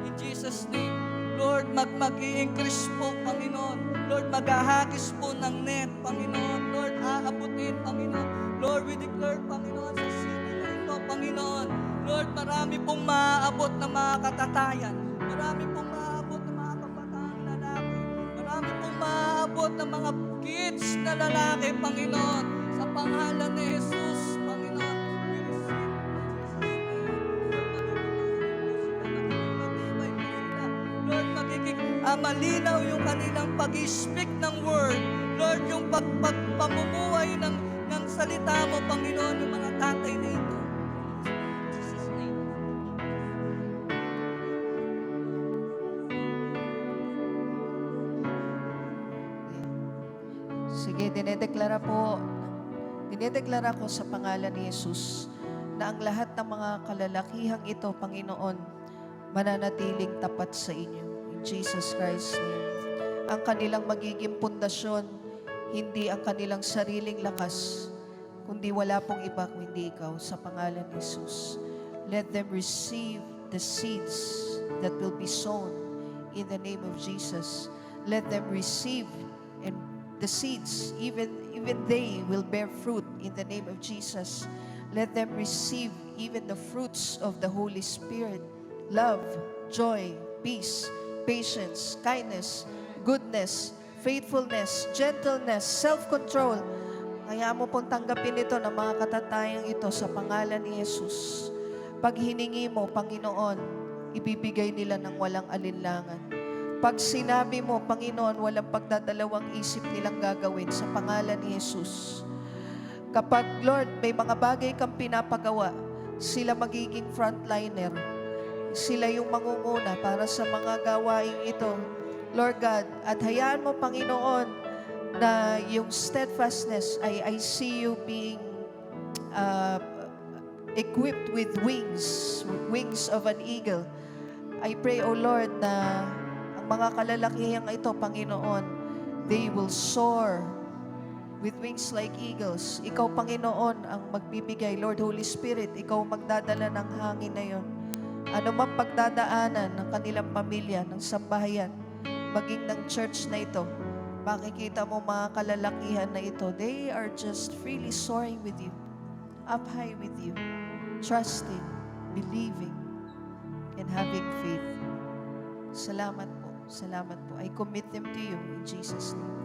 In Jesus' name. Lord, mag-i-increase po, Panginoon. Lord, maghahagis po ng net, Panginoon. Lord, aabutin, Panginoon. Lord, we declare, Panginoon, sa city na ito, Panginoon. Lord, marami pong maaabot na mga katatayan. Marami pong maaabot na mga kabataan lalaki. Marami pong maaabot na mga kids na lalaki, Panginoon. Sa pangalan ni Jesus, Panginoon. We receive Lord, magiging malinaw yung kanilang pag-speak ng word. Lord, yung pagpamumuhay ng salita mo, Panginoon, yung mga tatay na ito. In Jesus' name. Sige, dinedeklara ko sa pangalan ni Jesus na ang lahat ng mga kalalakihang ito, Panginoon, mananatiling tapat sa inyo. In Jesus Christ's name. Ang kanilang magiging pundasyon, hindi ang kanilang sariling lakas, kundi wala pong iba kung hindi ikaw, sa pangalan ni Jesus. Let them receive the seeds that will be sown in the name of Jesus. Let them receive, and the seeds, even they will bear fruit in the name of Jesus. Let them receive even the fruits of the Holy Spirit. Love, joy, peace, patience, kindness, goodness, faithfulness, gentleness, self-control. Kaya mo pong tanggapin ito ng mga katatayang ito sa pangalan ni Jesus. Pag hiningi mo, Panginoon, ibibigay nila ng walang alinlangan. Pag sinabi mo, Panginoon, walang pagdadalawang isip nilang gagawin sa pangalan ni Jesus. Kapag, Lord, may mga bagay kang pinapagawa, sila magiging frontliner. Sila yung mangunguna para sa mga gawain ito. Lord God, at hayaan mo, Panginoon, na yung steadfastness, I see you being equipped with wings of an eagle. I pray, O Lord, na ang mga kalalakihang ito, Panginoon, they will soar with wings like eagles. Ikaw, Panginoon, ang magbibigay. Lord, Holy Spirit, ikaw magdadala ng hangin na yon. Ano mang pagdadaanan ng kanilang pamilya, ng sambahayan, maging ng church na ito, makikita mo mga kalalakihan na ito, they are just freely soaring with you, up high with you, trusting, believing, and having faith. Salamat po. Salamat po. I commit them to you in Jesus' name.